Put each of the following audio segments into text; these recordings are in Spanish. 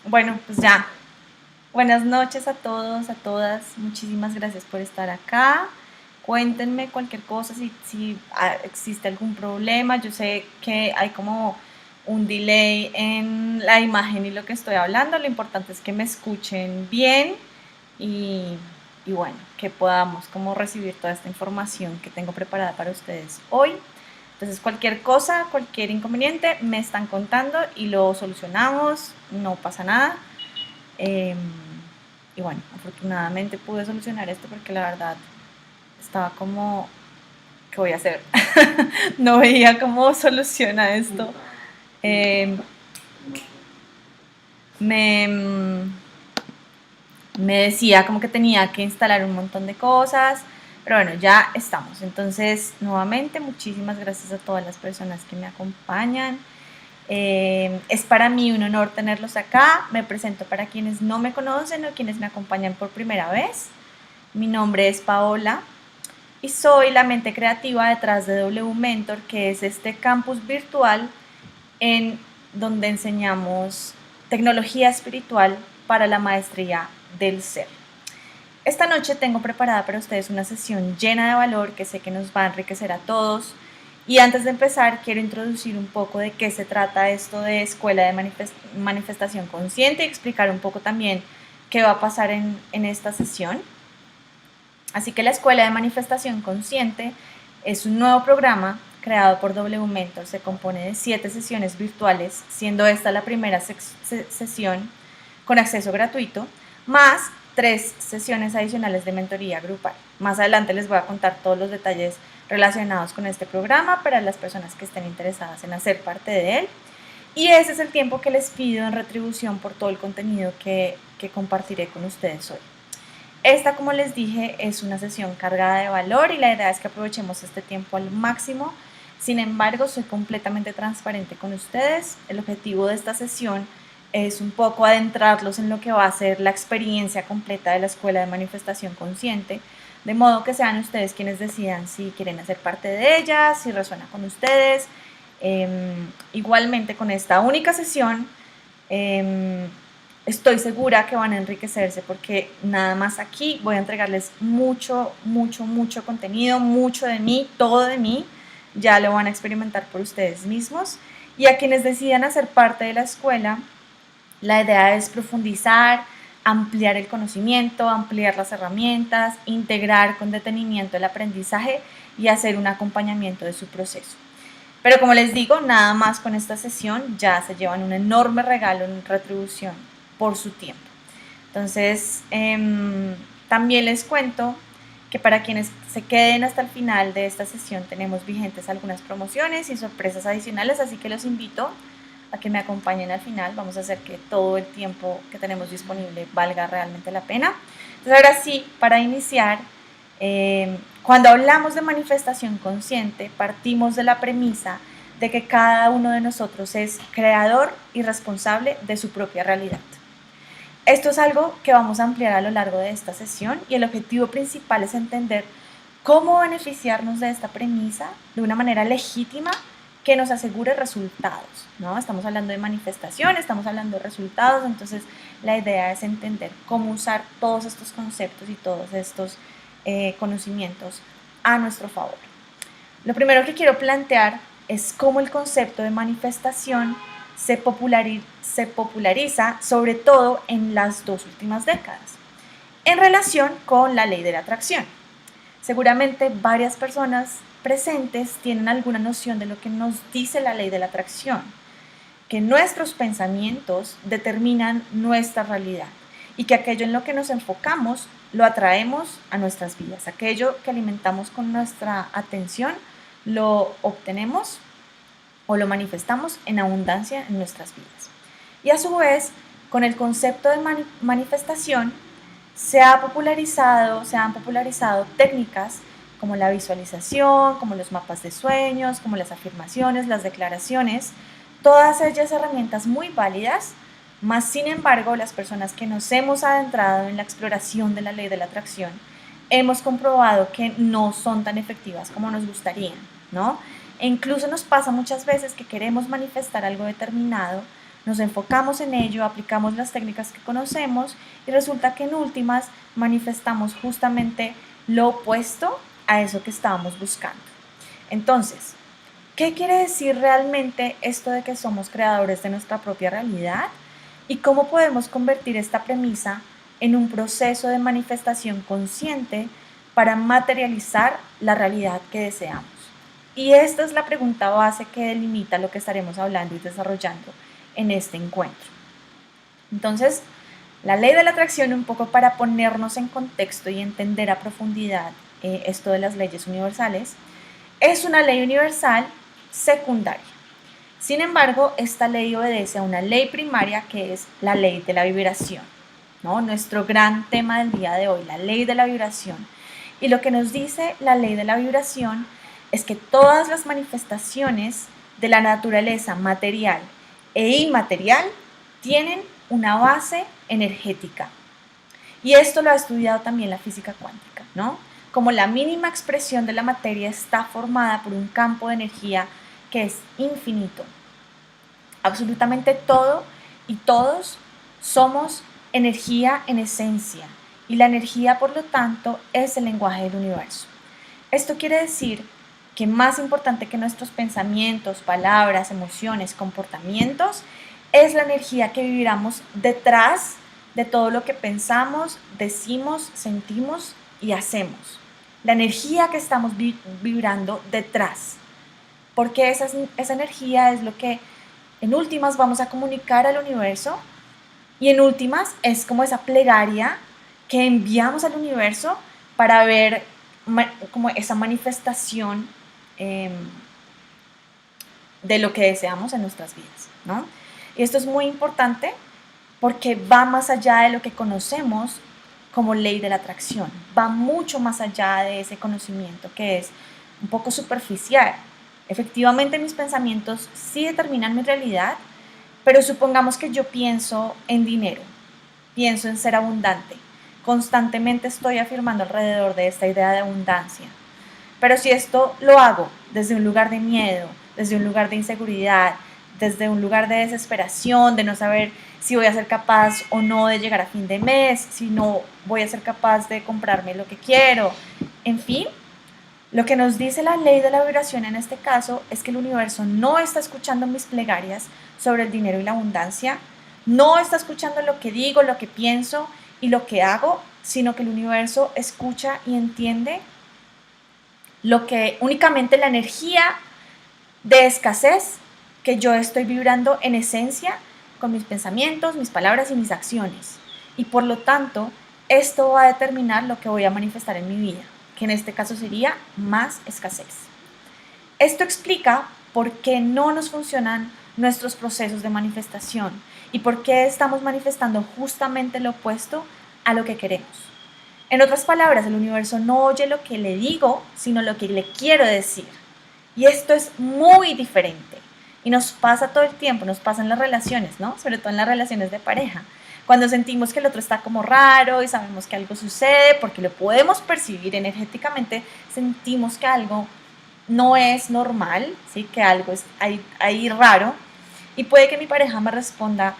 Bueno, pues ya. Buenas noches a todos, a todas. Muchísimas gracias por estar acá. Cuéntenme cualquier cosa, si existe algún problema. Yo sé que hay como un delay en la imagen y lo que estoy hablando. Lo importante es que me escuchen bien y, y bueno, que podamos como recibir toda esta información que tengo preparada para ustedes hoy. Entonces, cualquier cosa, cualquier inconveniente, me están contando y lo solucionamos, no pasa nada. Eh, y bueno, afortunadamente pude solucionar esto porque la verdad estaba como, ¿qué voy a hacer? No veía cómo soluciona esto. Eh, me, me decía como que tenía que instalar un montón de cosas, pero bueno, ya estamos. Entonces, nuevamente, muchísimas gracias a todas las personas que me acompañan. Es para mí un honor tenerlos acá. Me presento para quienes no me conocen o quienes me acompañan por primera vez. Mi nombre es Paola y soy la mente creativa detrás de W Mentor, que es este campus virtual en donde enseñamos tecnología espiritual para la maestría del ser. Esta noche tengo preparada para ustedes una sesión llena de valor que sé que nos va a enriquecer a todos. Y antes de empezar, quiero introducir un poco de qué se trata esto de Escuela de Manifestación Consciente y explicar un poco también qué va a pasar en esta sesión. Así que la Escuela de Manifestación Consciente es un nuevo programa creado por W Mentor. Se compone de 7 sesiones virtuales, siendo esta la primera sesión con acceso gratuito, más 3 sesiones adicionales de mentoría grupal. Más adelante les voy a contar todos los detalles relacionados con este programa para las personas que estén interesadas en hacer parte de él. Y ese es el tiempo que les pido en retribución por todo el contenido que compartiré con ustedes hoy. Esta, como les dije, es una sesión cargada de valor y la idea es que aprovechemos este tiempo al máximo. Sin embargo, soy completamente transparente con ustedes. El objetivo de esta sesión es un poco adentrarlos en lo que va a ser la experiencia completa de la Escuela de Manifestación Consciente, de modo que sean ustedes quienes decidan si quieren hacer parte de ella, si resuena con ustedes. Igualmente, con esta única sesión, estoy segura que van a enriquecerse porque nada más aquí voy a entregarles mucho contenido, mucho de mí, todo de mí, ya lo van a experimentar por ustedes mismos. Y a quienes decidan hacer parte de la escuela, la idea es profundizar, ampliar el conocimiento, ampliar las herramientas, integrar con detenimiento el aprendizaje y hacer un acompañamiento de su proceso. Pero como les digo, nada más con esta sesión ya se llevan un enorme regalo en retribución por su tiempo. Entonces, también les cuento que para quienes se queden hasta el final de esta sesión tenemos vigentes algunas promociones y sorpresas adicionales, así que los invito a que me acompañen al final. Vamos a hacer que todo el tiempo que tenemos disponible valga realmente la pena. Entonces, ahora sí, para iniciar, cuando hablamos de manifestación consciente, partimos de la premisa de que cada uno de nosotros es creador y responsable de su propia realidad. Esto es algo que vamos a ampliar a lo largo de esta sesión y el objetivo principal es entender cómo beneficiarnos de esta premisa de una manera legítima que nos asegure resultados, ¿no? Estamos hablando de manifestación, estamos hablando de resultados, entonces la idea es entender cómo usar todos estos conceptos y todos estos conocimientos a nuestro favor. Lo primero que quiero plantear es cómo el concepto de manifestación se populariza, sobre todo en las 2 últimas décadas, en relación con la ley de la atracción. Seguramente varias personas presentes tienen alguna noción de lo que nos dice la ley de la atracción, que nuestros pensamientos determinan nuestra realidad y que aquello en lo que nos enfocamos lo atraemos a nuestras vidas. Aquello que alimentamos con nuestra atención lo obtenemos o lo manifestamos en abundancia en nuestras vidas. Y a su vez, con el concepto de manifestación, se han popularizado técnicas como la visualización, como los mapas de sueños, como las afirmaciones, las declaraciones, todas ellas herramientas muy válidas, más sin embargo, las personas que nos hemos adentrado en la exploración de la ley de la atracción, hemos comprobado que no son tan efectivas como nos gustarían, ¿no? E incluso nos pasa muchas veces que queremos manifestar algo determinado, nos enfocamos en ello, aplicamos las técnicas que conocemos y resulta que en últimas manifestamos justamente lo opuesto a eso que estábamos buscando. Entonces, ¿qué quiere decir realmente esto de que somos creadores de nuestra propia realidad? ¿Y cómo podemos convertir esta premisa en un proceso de manifestación consciente para materializar la realidad que deseamos? Y esta es la pregunta base que delimita lo que estaremos hablando y desarrollando en este encuentro. Entonces, la ley de la atracción, un poco para ponernos en contexto y entender a profundidad esto de las leyes universales, es una ley universal secundaria. Sin embargo, esta ley obedece a una ley primaria que es la ley de la vibración, ¿no? Nuestro gran tema del día de hoy, la ley de la vibración. Y lo que nos dice la ley de la vibración es que todas las manifestaciones de la naturaleza material e inmaterial tienen una base energética. Y esto lo ha estudiado también la física cuántica, ¿no? Como la mínima expresión de la materia está formada por un campo de energía que es infinito. Absolutamente todo y todos somos energía en esencia y la energía, por lo tanto, es el lenguaje del universo. Esto quiere decir que más importante que nuestros pensamientos, palabras, emociones, comportamientos, es la energía que vibramos detrás de todo lo que pensamos, decimos, sentimos y hacemos. La energía que estamos vibrando detrás. Porque esa energía es lo que en últimas vamos a comunicar al universo y en últimas es como esa plegaria que enviamos al universo para ver como esa manifestación de lo que deseamos en nuestras vidas, ¿no? Y esto es muy importante porque va más allá de lo que conocemos como ley de la atracción, va mucho más allá de ese conocimiento que es un poco superficial. Efectivamente, mis pensamientos sí determinan mi realidad, pero supongamos que yo pienso en dinero, pienso en ser abundante, constantemente estoy afirmando alrededor de esta idea de abundancia. Pero si esto lo hago desde un lugar de miedo, desde un lugar de inseguridad, desde un lugar de desesperación, de no saber si voy a ser capaz o no de llegar a fin de mes, si no voy a ser capaz de comprarme lo que quiero, en fin, lo que nos dice la ley de la vibración en este caso es que el universo no está escuchando mis plegarias sobre el dinero y la abundancia, no está escuchando lo que digo, lo que pienso y lo que hago, sino que el universo escucha y entiende lo que únicamente la energía de escasez que yo estoy vibrando en esencia con mis pensamientos, mis palabras y mis acciones. Y por lo tanto, esto va a determinar lo que voy a manifestar en mi vida, que en este caso sería más escasez. Esto explica por qué no nos funcionan nuestros procesos de manifestación y por qué estamos manifestando justamente lo opuesto a lo que queremos. En otras palabras, el universo no oye lo que le digo, sino lo que le quiero decir. Y esto es muy diferente. Y nos pasa todo el tiempo, nos pasa en las relaciones, ¿no? Sobre todo en las relaciones de pareja. Cuando sentimos que el otro está como raro y sabemos que algo sucede, porque lo podemos percibir energéticamente, sentimos que algo no es normal, ¿sí? Que algo es ahí raro. Y puede que mi pareja me responda,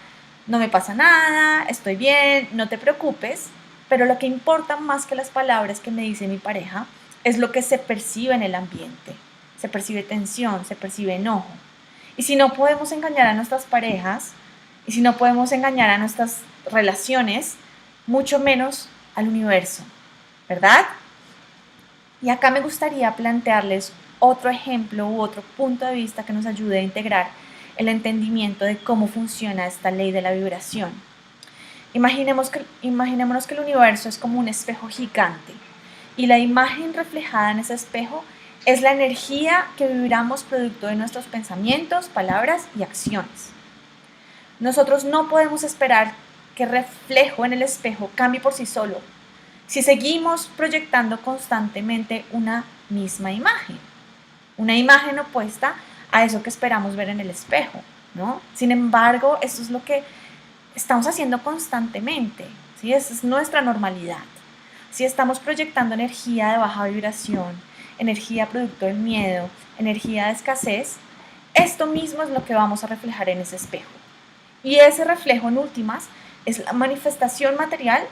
no me pasa nada, estoy bien, no te preocupes. Pero lo que importa más que las palabras que me dice mi pareja es lo que se percibe en el ambiente. Se percibe tensión, se percibe enojo. Y si no podemos engañar a nuestras parejas, y si no podemos engañar a nuestras relaciones, mucho menos al universo, ¿verdad? Y acá me gustaría plantearles otro ejemplo u otro punto de vista que nos ayude a integrar el entendimiento de cómo funciona esta ley de la vibración. Imaginémonos que el universo es como un espejo gigante y la imagen reflejada en ese espejo es la energía que vibramos producto de nuestros pensamientos, palabras y acciones. Nosotros no podemos esperar que el reflejo en el espejo cambie por sí solo si seguimos proyectando constantemente una misma imagen, una imagen opuesta a eso que esperamos ver en el espejo, ¿no? Sin embargo, eso es lo que estamos haciendo constantemente, ¿sí? Esa es nuestra normalidad. Si estamos proyectando energía de baja vibración, energía producto del miedo, energía de escasez, esto mismo es lo que vamos a reflejar en ese espejo. Y ese reflejo en últimas es la manifestación material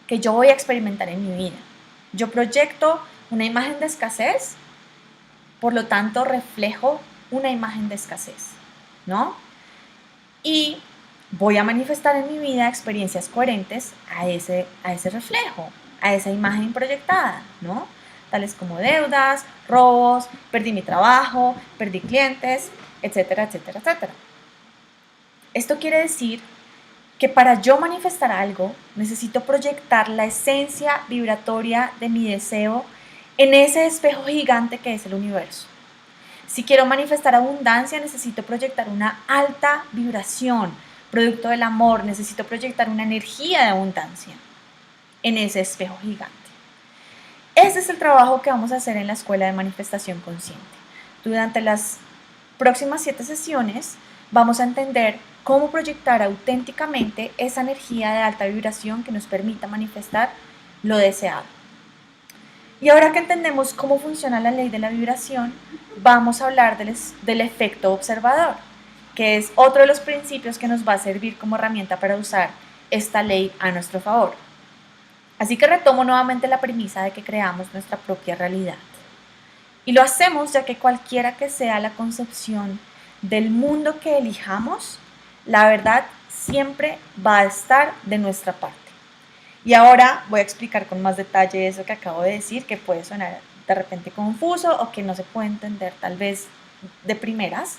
que yo voy a experimentar en mi vida. Yo proyecto una imagen de escasez, por lo tanto reflejo una imagen de escasez, ¿no? Y voy a manifestar en mi vida experiencias coherentes a ese reflejo, a esa imagen proyectada, ¿no? Tales como deudas, robos, perdí mi trabajo, perdí clientes, etcétera, etcétera, etcétera. Esto quiere decir que para yo manifestar algo, necesito proyectar la esencia vibratoria de mi deseo en ese espejo gigante que es el universo. Si quiero manifestar abundancia, necesito proyectar una alta vibración, producto del amor, necesito proyectar una energía de abundancia en ese espejo gigante. Ese es el trabajo que vamos a hacer en la Escuela de Manifestación Consciente. Durante las próximas 7 sesiones vamos a entender cómo proyectar auténticamente esa energía de alta vibración que nos permita manifestar lo deseado. Y ahora que entendemos cómo funciona la ley de la vibración, vamos a hablar del efecto observador, que es otro de los principios que nos va a servir como herramienta para usar esta ley a nuestro favor. Así que retomo nuevamente la premisa de que creamos nuestra propia realidad. Y lo hacemos ya que cualquiera que sea la concepción del mundo que elijamos, la verdad siempre va a estar de nuestra parte. Y ahora voy a explicar con más detalle eso que acabo de decir, que puede sonar de repente confuso o que no se puede entender tal vez de primeras.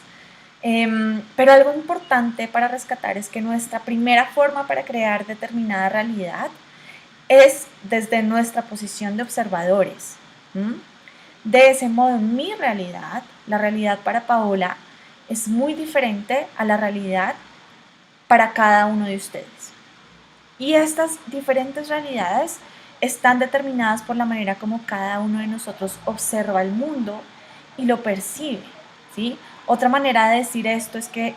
Pero algo importante para rescatar es que nuestra primera forma para crear determinada realidad es desde nuestra posición de observadores. De ese modo, mi realidad, la realidad para Paola, es muy diferente a la realidad para cada uno de ustedes. Y estas diferentes realidades están determinadas por la manera como cada uno de nosotros observa el mundo y lo percibe, ¿sí? Otra manera de decir esto es que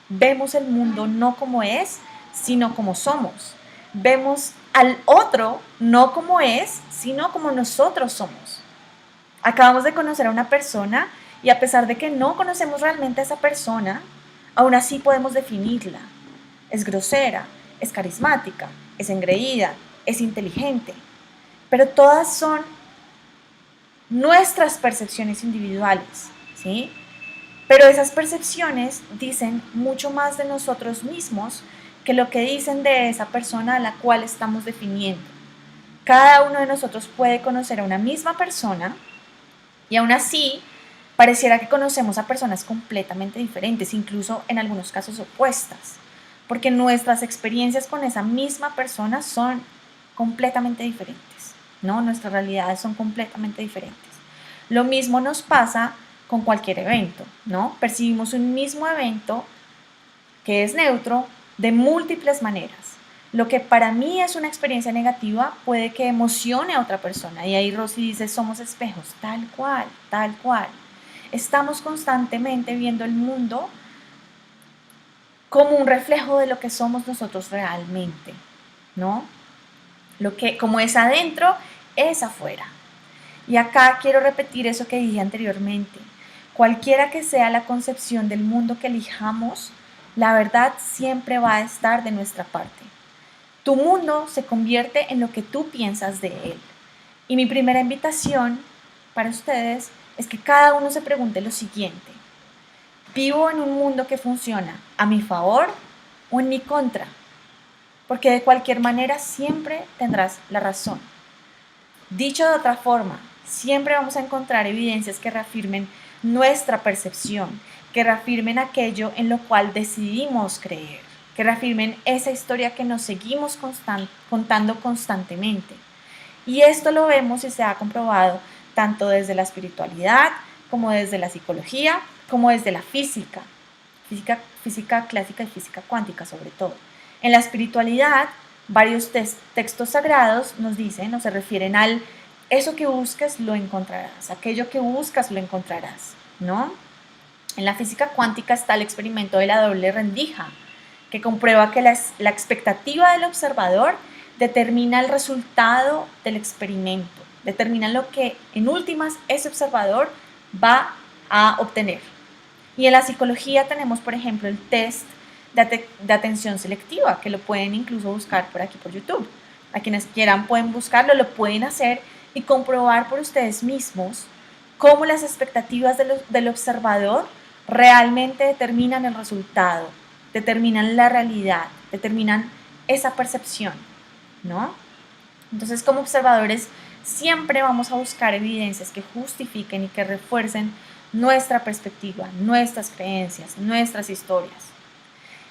vemos el mundo no como es, sino como somos. Vemos al otro no como es, sino como nosotros somos. Acabamos de conocer a una persona y a pesar de que no conocemos realmente a esa persona, aún así podemos definirla. Es grosera, es carismática, es engreída, es inteligente, pero todas son nuestras percepciones individuales, ¿sí? Pero esas percepciones dicen mucho más de nosotros mismos que lo que dicen de esa persona a la cual estamos definiendo. Cada uno de nosotros puede conocer a una misma persona y aún así pareciera que conocemos a personas completamente diferentes, incluso en algunos casos opuestas, porque nuestras experiencias con esa misma persona son completamente diferentes, ¿no? Nuestras realidades son completamente diferentes. Lo mismo nos pasa con cualquier evento, ¿no? Percibimos un mismo evento que es neutro de múltiples maneras. Lo que para mí es una experiencia negativa puede que emocione a otra persona. Y ahí Rosy dice, somos espejos, tal cual, tal cual. Estamos constantemente viendo el mundo como un reflejo de lo que somos nosotros realmente, ¿no? Lo que como es adentro, es afuera. Y acá quiero repetir eso que dije anteriormente. Cualquiera que sea la concepción del mundo que elijamos, la verdad siempre va a estar de nuestra parte. Tu mundo se convierte en lo que tú piensas de él. Y mi primera invitación para ustedes es que cada uno se pregunte lo siguiente. ¿Vivo en un mundo que funciona a mi favor o en mi contra? Porque de cualquier manera siempre tendrás la razón. Dicho de otra forma, siempre vamos a encontrar evidencias que reafirmen nuestra percepción, que reafirmen aquello en lo cual decidimos creer, que reafirmen esa historia que nos seguimos contando constantemente. Y esto lo vemos y se ha comprobado tanto desde la espiritualidad, como desde la psicología, como desde la física clásica y física cuántica sobre todo. En la espiritualidad, varios textos sagrados nos dicen o se refieren al eso que buscas lo encontrarás, aquello que buscas lo encontrarás, ¿no? En la física cuántica está el experimento de la doble rendija, que comprueba que la expectativa del observador determina el resultado del experimento, determina lo que en últimas ese observador va a obtener. Y en la psicología tenemos, por ejemplo, el test de atención selectiva, que lo pueden incluso buscar por aquí por YouTube. A quienes quieran pueden buscarlo, lo pueden hacer y comprobar por ustedes mismos cómo las expectativas del observador realmente determinan el resultado, determinan la realidad, determinan esa percepción, ¿no? Entonces, como observadores, siempre vamos a buscar evidencias que justifiquen y que refuercen nuestra perspectiva, nuestras creencias, nuestras historias.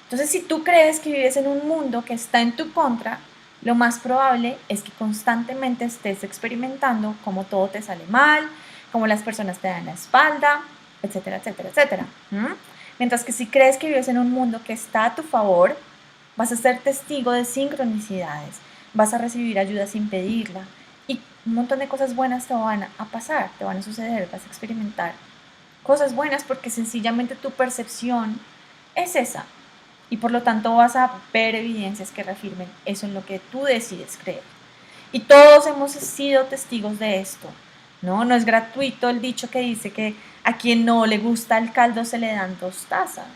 Entonces, si tú crees que vives en un mundo que está en tu contra, lo más probable es que constantemente estés experimentando cómo todo te sale mal, cómo las personas te dan la espalda, etcétera, etcétera, etcétera. Mientras que si crees que vives en un mundo que está a tu favor, vas a ser testigo de sincronicidades, vas a recibir ayuda sin pedirla y un montón de cosas buenas te van a pasar, te van a suceder, vas a experimentar cosas buenas porque sencillamente tu percepción es esa y por lo tanto vas a ver evidencias que reafirmen eso en lo que tú decides creer. Y todos hemos sido testigos de esto, ¿no? No es gratuito el dicho que dice que a quien no le gusta el caldo se le dan 2 tazas,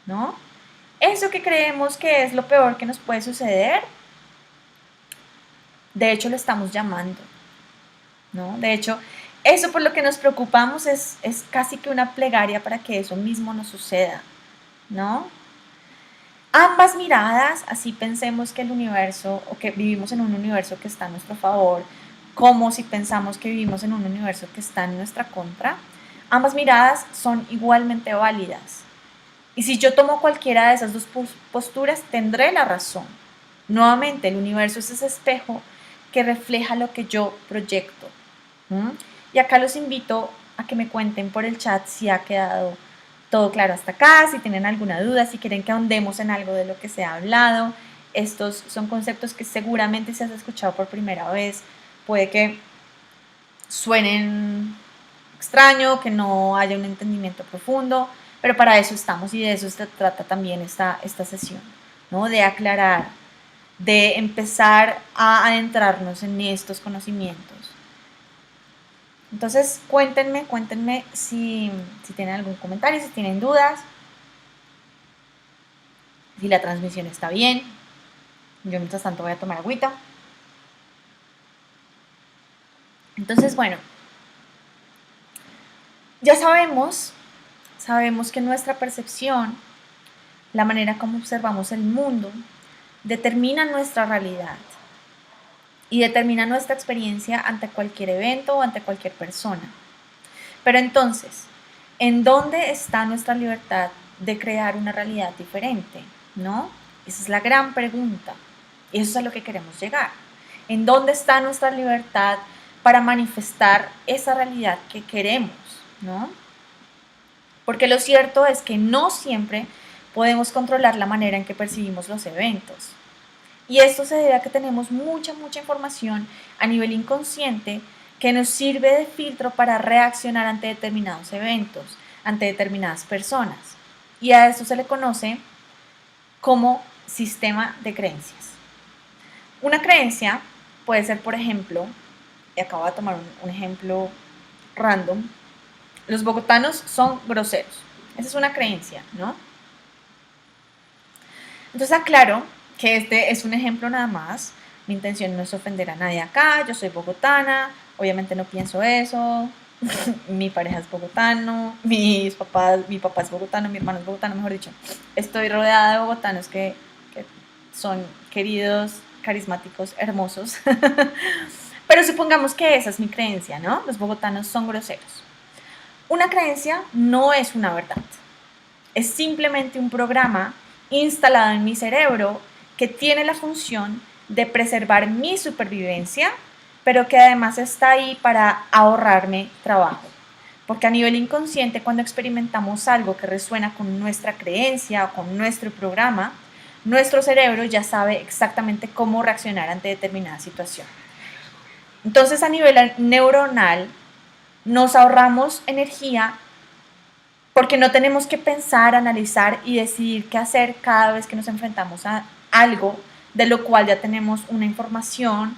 ¿no? Eso que creemos que es lo peor que nos puede suceder, de hecho lo estamos llamando, ¿no? De hecho, eso por lo que nos preocupamos es casi que una plegaria para que eso mismo nos suceda, ¿no? Ambas miradas, así pensemos que el universo o que vivimos en un universo que está a nuestro favor, como si pensamos que vivimos en un universo que está en nuestra contra, ambas miradas son igualmente válidas. Y si yo tomo cualquiera de esas dos posturas, tendré la razón. Nuevamente, el universo es ese espejo que refleja lo que yo proyecto. Y acá los invito a que me cuenten por el chat si ha quedado todo claro hasta acá, si tienen alguna duda, si quieren que ahondemos en algo de lo que se ha hablado. Estos son conceptos que seguramente si has escuchado por primera vez, puede que suenen extraño, que no haya un entendimiento profundo, pero para eso estamos y de eso se trata también esta sesión, ¿no? De aclarar, de empezar a adentrarnos en estos conocimientos. Entonces, cuéntenme si tienen algún comentario, si tienen dudas, si la transmisión está bien. Yo mientras tanto voy a tomar agüita. Entonces, bueno, ya sabemos que nuestra percepción, la manera como observamos el mundo, determina nuestra realidad y determina nuestra experiencia ante cualquier evento o ante cualquier persona. Pero entonces, ¿en dónde está nuestra libertad de crear una realidad diferente? ¿No? Esa es la gran pregunta. Y eso es a lo que queremos llegar. ¿En dónde está nuestra libertad para manifestar esa realidad que queremos? ¿No? Porque lo cierto es que no siempre podemos controlar la manera en que percibimos los eventos. Y esto se debe a que tenemos mucha información a nivel inconsciente que nos sirve de filtro para reaccionar ante determinados eventos, ante determinadas personas. Y a esto se le conoce como sistema de creencias. Una creencia puede ser, por ejemplo, y acabo de tomar un ejemplo random, los bogotanos son groseros. Esa es una creencia, ¿no? Entonces aclaro que este es un ejemplo nada más. Mi intención no es ofender a nadie acá. Yo soy bogotana, obviamente no pienso eso. Mi pareja es bogotano, mi papá es bogotano, mi hermano es bogotano, mejor dicho. Estoy rodeada de bogotanos que son queridos, carismáticos, hermosos. Pero supongamos que esa es mi creencia, ¿no? Los bogotanos son groseros. Una creencia no es una verdad. Es simplemente un programa instalado en mi cerebro que tiene la función de preservar mi supervivencia, pero que además está ahí para ahorrarme trabajo. Porque a nivel inconsciente, cuando experimentamos algo que resuena con nuestra creencia o con nuestro programa, nuestro cerebro ya sabe exactamente cómo reaccionar ante determinada situación. Entonces, a nivel neuronal, nos ahorramos energía porque no tenemos que pensar, analizar y decidir qué hacer cada vez que nos enfrentamos a algo de lo cual ya tenemos una información,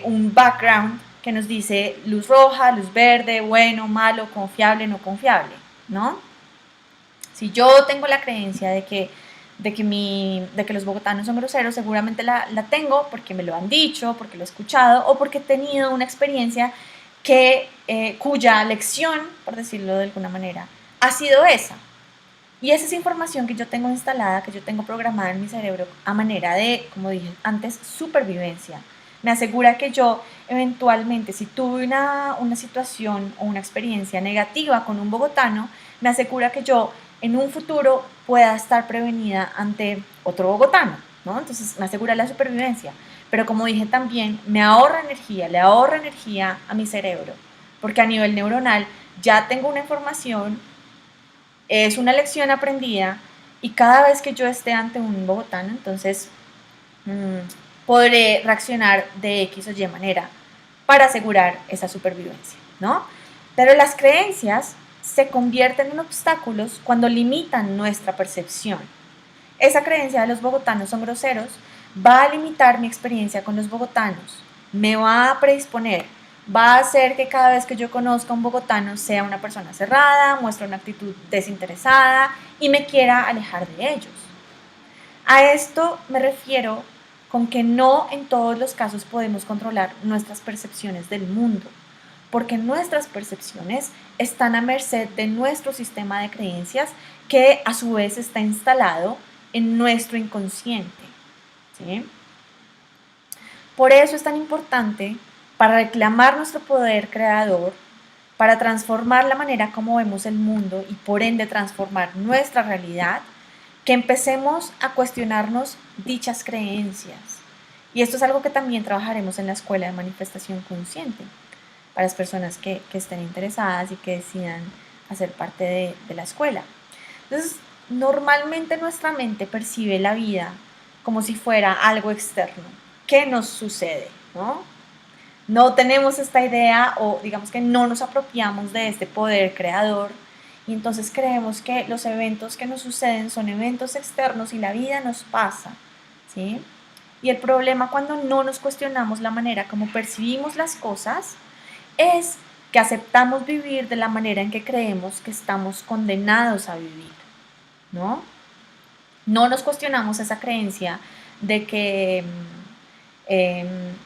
un background que nos dice luz roja, luz verde, bueno, malo, confiable, no confiable, ¿no? Si yo tengo la creencia de que los bogotanos son groseros, seguramente la tengo porque me lo han dicho, porque lo he escuchado o porque he tenido una experiencia cuya lección, por decirlo de alguna manera, ha sido esa. Y esa es información que yo tengo instalada, que yo tengo programada en mi cerebro a manera de, como dije antes, supervivencia. Me asegura que yo eventualmente, si tuve una situación o una experiencia negativa con un bogotano, me asegura que yo en un futuro pueda estar prevenida ante otro bogotano, ¿no? Entonces me asegura la supervivencia. Pero como dije también, me ahorra energía, le ahorra energía a mi cerebro, porque a nivel neuronal ya tengo una información, es una lección aprendida y cada vez que yo esté ante un bogotano, entonces mmm, podré reaccionar de X o Y manera para asegurar esa supervivencia, ¿no? Pero las creencias se convierten en obstáculos cuando limitan nuestra percepción. Esa creencia de los bogotanos son groseros va a limitar mi experiencia con los bogotanos, me va a predisponer, va a hacer que cada vez que yo conozca a un bogotano sea una persona cerrada, muestre una actitud desinteresada y me quiera alejar de ellos. A esto me refiero con que no en todos los casos podemos controlar nuestras percepciones del mundo, porque nuestras percepciones están a merced de nuestro sistema de creencias que a su vez está instalado en nuestro inconsciente, ¿sí? Por eso es tan importante para reclamar nuestro poder creador, para transformar la manera como vemos el mundo y por ende transformar nuestra realidad, que empecemos a cuestionarnos dichas creencias. Y esto es algo que también trabajaremos en la Escuela de Manifestación Consciente, para las personas que estén interesadas y que decidan hacer parte de la escuela. Entonces, normalmente nuestra mente percibe la vida como si fuera algo externo. ¿Qué nos sucede? ¿No? No tenemos esta idea o digamos que no nos apropiamos de este poder creador y entonces creemos que los eventos que nos suceden son eventos externos y la vida nos pasa, ¿sí? Y el problema cuando no nos cuestionamos la manera como percibimos las cosas es que aceptamos vivir de la manera en que creemos que estamos condenados a vivir, ¿no? No nos cuestionamos esa creencia de que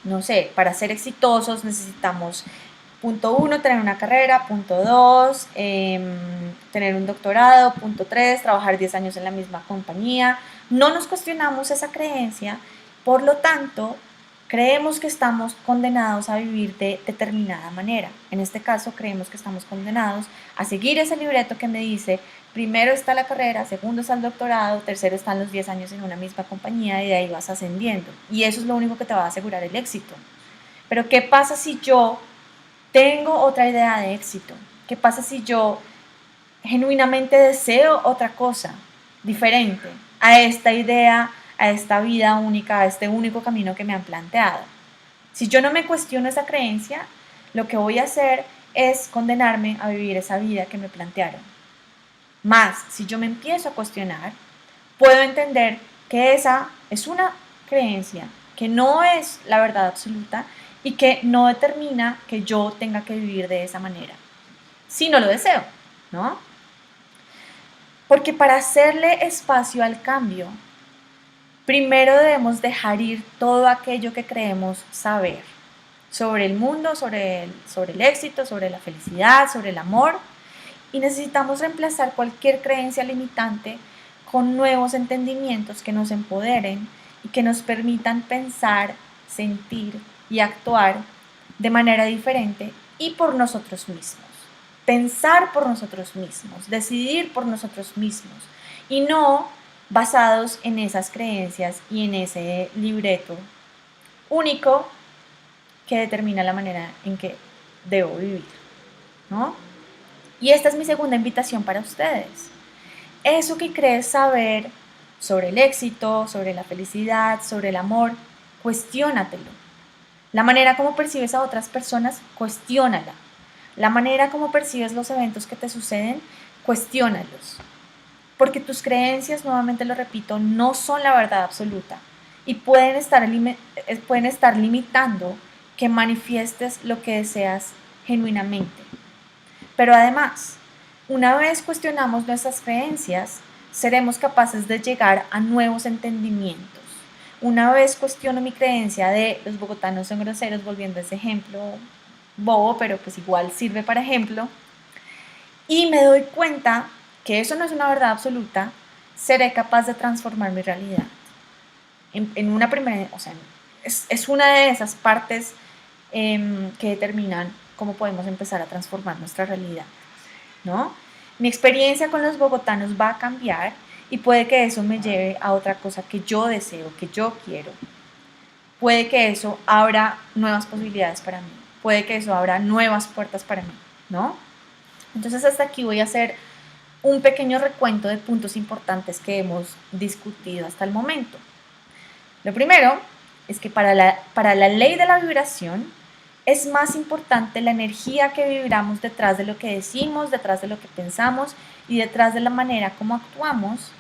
no sé, para ser exitosos necesitamos, punto uno, tener una carrera, punto dos, tener un doctorado, punto tres, trabajar 10 años en la misma compañía. No nos cuestionamos esa creencia, por lo tanto, creemos que estamos condenados a vivir de determinada manera. En este caso, creemos que estamos condenados a seguir ese libreto que me dice, primero está la carrera, segundo está el doctorado, tercero están los 10 años en una misma compañía y de ahí vas ascendiendo. Y eso es lo único que te va a asegurar el éxito. Pero ¿qué pasa si yo tengo otra idea de éxito? ¿Qué pasa si yo genuinamente deseo otra cosa diferente a esta idea, a esta vida única, a este único camino que me han planteado? Si yo no me cuestiono esa creencia, lo que voy a hacer es condenarme a vivir esa vida que me plantearon. Más, si yo me empiezo a cuestionar, puedo entender que esa es una creencia, que no es la verdad absoluta y que no determina que yo tenga que vivir de esa manera, si no lo deseo, ¿no? Porque para hacerle espacio al cambio, primero debemos dejar ir todo aquello que creemos saber sobre el mundo, sobre el éxito, sobre la felicidad, sobre el amor, y necesitamos reemplazar cualquier creencia limitante con nuevos entendimientos que nos empoderen y que nos permitan pensar, sentir y actuar de manera diferente y por nosotros mismos. Pensar por nosotros mismos, decidir por nosotros mismos y no basados en esas creencias y en ese libreto único que determina la manera en que debo vivir, ¿no? Y esta es mi segunda invitación para ustedes. Eso que crees saber sobre el éxito, sobre la felicidad, sobre el amor, cuestiónatelo. La manera como percibes a otras personas, cuestiónala. La manera como percibes los eventos que te suceden, cuestiónalos. Porque tus creencias, nuevamente lo repito, no son la verdad absoluta y pueden estar limitando que manifiestes lo que deseas genuinamente. Pero además, Una vez cuestionamos nuestras creencias, seremos capaces de llegar a nuevos entendimientos. Una vez cuestiono mi creencia de los bogotanos son groseros, volviendo a ese ejemplo bobo, pero pues igual sirve para ejemplo, y me doy cuenta que eso no es una verdad absoluta, seré capaz de transformar mi realidad. En una primera, o sea, es una de esas partes que determinan cómo podemos empezar a transformar nuestra realidad, ¿no? Mi experiencia con los bogotanos va a cambiar y puede que eso me lleve a otra cosa que yo deseo, que yo quiero. Puede que eso abra nuevas posibilidades para mí, puede que eso abra nuevas puertas para mí, ¿no? Entonces hasta aquí voy a hacer un pequeño recuento de puntos importantes que hemos discutido hasta el momento. Lo primero es que para la ley de la vibración es más importante la energía que vibramos detrás de lo que decimos, detrás de lo que pensamos y detrás de la manera como actuamos,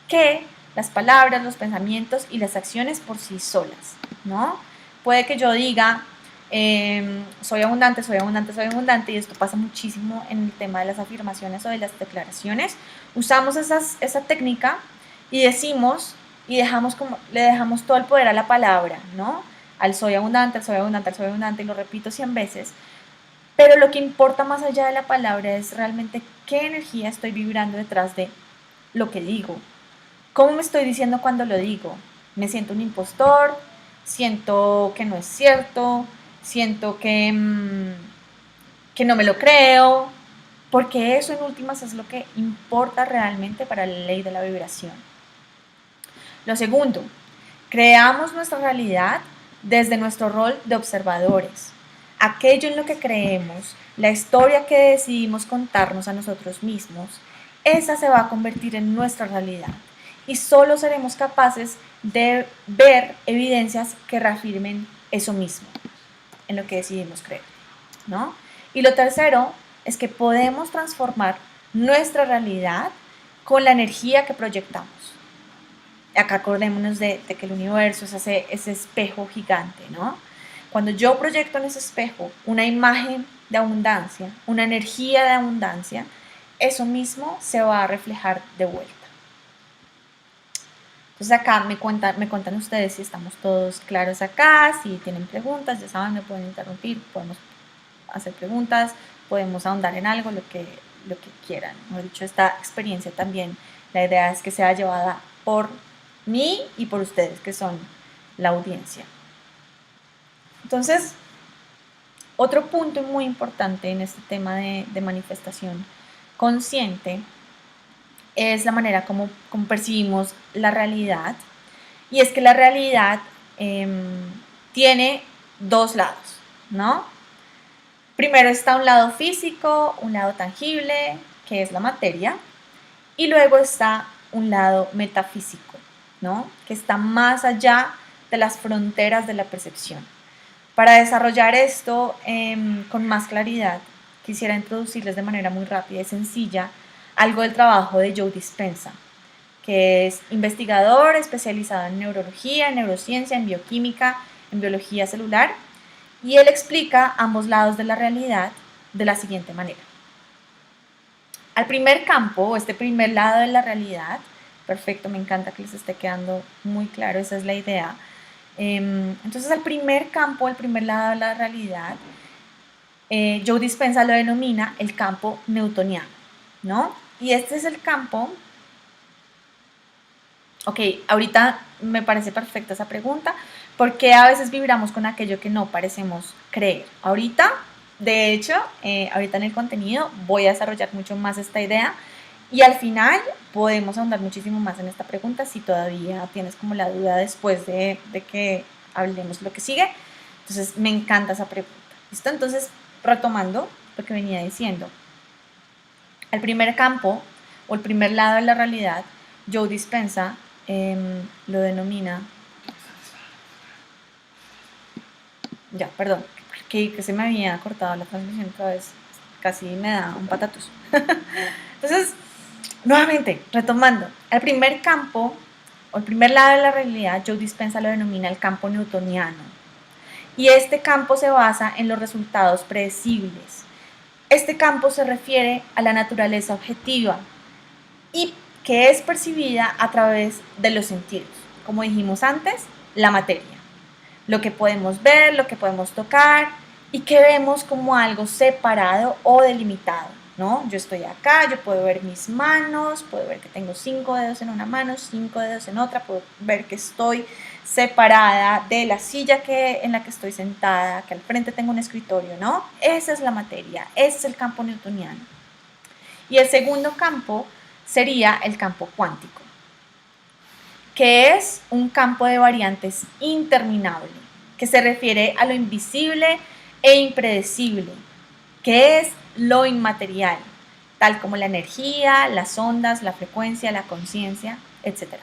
que las palabras, los pensamientos y las acciones por sí solas, ¿no? Puede que yo diga, soy abundante, soy abundante, soy abundante, y esto pasa muchísimo en el tema de las afirmaciones o de las declaraciones. Usamos esa técnica y decimos y le dejamos todo el poder a la palabra, ¿no? Al soy abundante, al soy abundante, al soy abundante, y lo repito 100 veces. Pero lo que importa más allá de la palabra es realmente qué energía estoy vibrando detrás de lo que digo. ¿Cómo me estoy diciendo cuando lo digo? ¿Me siento un impostor? ¿Siento que no es cierto? ¿Siento que no me lo creo? Porque eso en últimas es lo que importa realmente para la ley de la vibración. Lo segundo, creamos nuestra realidad desde nuestro rol de observadores. Aquello en lo que creemos, la historia que decidimos contarnos a nosotros mismos, esa se va a convertir en nuestra realidad. Y solo seremos capaces de ver evidencias que reafirmen eso mismo, en lo que decidimos creer, ¿no? Y lo tercero es que podemos transformar nuestra realidad con la energía que proyectamos. Acá acordémonos de que el universo es ese espejo gigante, ¿no? Cuando yo proyecto en ese espejo una imagen de abundancia, una energía de abundancia, eso mismo se va a reflejar de vuelta. Entonces acá me cuentan ustedes si estamos todos claros acá, si tienen preguntas, ya saben, me pueden interrumpir, podemos hacer preguntas, podemos ahondar en algo, lo que quieran. Como he dicho, esta experiencia también, la idea es que sea llevada por mí y por ustedes, que son la audiencia. Entonces, otro punto muy importante en este tema de manifestación consciente es la manera como percibimos la realidad. Y es que la realidad tiene dos lados, ¿no? Primero está un lado físico, un lado tangible, que es la materia, y luego está un lado metafísico, ¿no? Que está más allá de las fronteras de la percepción. Para desarrollar esto con más claridad, quisiera introducirles de manera muy rápida y sencilla algo del trabajo de Joe Dispenza, que es investigador especializado en neurología, en neurociencia, en bioquímica, en biología celular, y él explica ambos lados de la realidad de la siguiente manera. Al primer campo, este primer lado de la realidad, perfecto, me encanta que les esté quedando muy claro, esa es la idea. Entonces, al primer campo, el primer lado de la realidad, Joe Dispenza lo denomina el campo newtoniano, ¿no? Y este es el campo. Ok, ahorita me parece perfecta esa pregunta, porque a veces vibramos con aquello que no parecemos creer. Ahorita, de hecho, ahorita en el contenido voy a desarrollar mucho más esta idea y al final podemos ahondar muchísimo más en esta pregunta si todavía tienes como la duda después de que hablemos lo que sigue. Entonces, me encanta esa pregunta. ¿Listo? Entonces, retomando lo que venía diciendo. El primer campo o el primer lado de la realidad, Joe Dispenza lo denomina, ya, perdón, que se me había cortado la transmisión otra vez, casi me da un patatús. Entonces, nuevamente, retomando, el primer campo o el primer lado de la realidad, Joe Dispenza lo denomina el campo newtoniano. Y este campo se basa en los resultados predecibles. Este campo se refiere a la naturaleza objetiva y que es percibida a través de los sentidos. Como dijimos antes, la materia. Lo que podemos ver, lo que podemos tocar y que vemos como algo separado o delimitado, ¿no? Yo estoy acá, yo puedo ver mis manos, puedo ver que tengo 5 dedos en una mano, 5 dedos en otra, puedo ver que estoy separada de la silla en la que estoy sentada, que al frente tengo un escritorio, ¿no? Esa es la materia, ese es el campo newtoniano. Y el segundo campo sería el campo cuántico, que es un campo de variantes interminable, que se refiere a lo invisible e impredecible, que es lo inmaterial, tal como la energía, las ondas, la frecuencia, la conciencia, etc.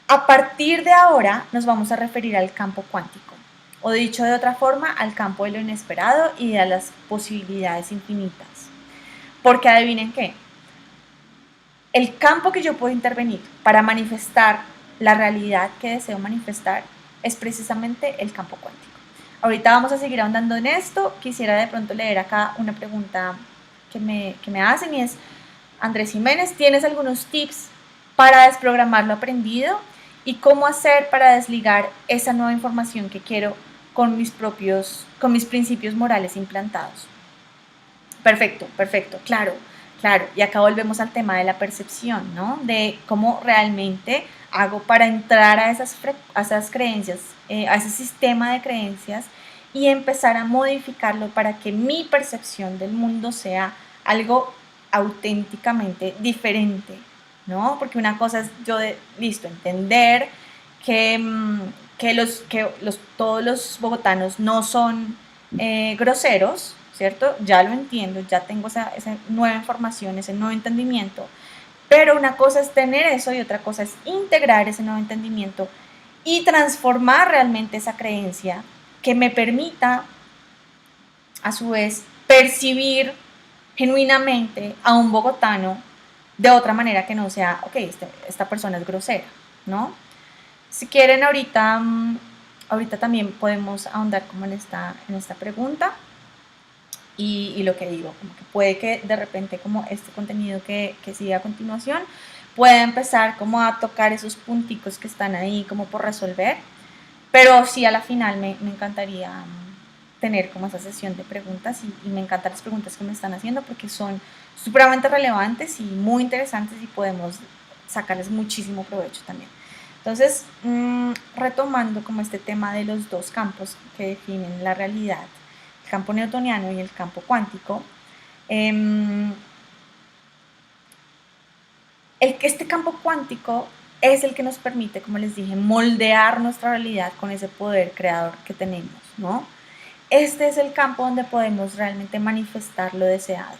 A partir de ahora nos vamos a referir al campo cuántico, o dicho de otra forma, al campo de lo inesperado y de las posibilidades infinitas. Porque adivinen qué, el campo que yo puedo intervenir para manifestar la realidad que deseo manifestar es precisamente el campo cuántico. Ahorita vamos a seguir ahondando en esto. Quisiera de pronto leer acá una pregunta que me hacen y es: Andrés Jiménez, ¿tienes algunos tips para desprogramar lo aprendido y cómo hacer para desligar esa nueva información que quiero con mis principios morales implantados? Perfecto, perfecto, claro, claro. Y acá volvemos al tema de la percepción, ¿no? De cómo realmente hago para entrar a esas creencias, a ese sistema de creencias y empezar a modificarlo para que mi percepción del mundo sea algo auténticamente diferente, ¿no? Porque una cosa es listo, entender que, todos los bogotanos no son groseros, ¿cierto? Ya lo entiendo, ya tengo esa nueva información, ese nuevo entendimiento, pero una cosa es tener eso y otra cosa es integrar ese nuevo entendimiento y transformar realmente esa creencia que me permita, a su vez, percibir genuinamente a un bogotano de otra manera que no sea, ok, esta persona es grosera, ¿no? Si quieren, ahorita también podemos ahondar como en esta pregunta. Y lo que digo, como que puede que de repente como este contenido que sigue a continuación pueda empezar como a tocar esos punticos que están ahí como por resolver, pero sí a la final me encantaría tener como esa sesión de preguntas y me encantan las preguntas que me están haciendo porque son supremamente relevantes y muy interesantes y podemos sacarles muchísimo provecho también. Entonces, retomando como este tema de los dos campos que definen la realidad, el campo newtoniano y el campo cuántico, este campo cuántico es el que nos permite, como les dije, moldear nuestra realidad con ese poder creador que tenemos, ¿no? Este es el campo donde podemos realmente manifestar lo deseado.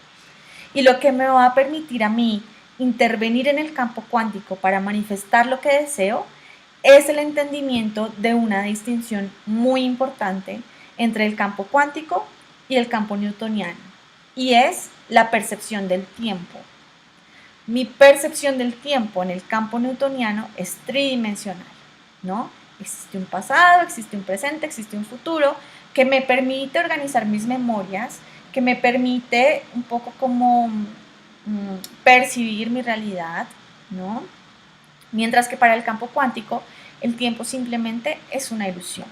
Y lo que me va a permitir a mí intervenir en el campo cuántico para manifestar lo que deseo es el entendimiento de una distinción muy importante entre el campo cuántico y el campo newtoniano, y es la percepción del tiempo. Mi percepción del tiempo en el campo newtoniano es tridimensional, ¿no? Existe un pasado, existe un presente, existe un futuro que me permite organizar mis memorias, que me permite un poco como percibir mi realidad, ¿no? Mientras que para el campo cuántico el tiempo simplemente es una ilusión.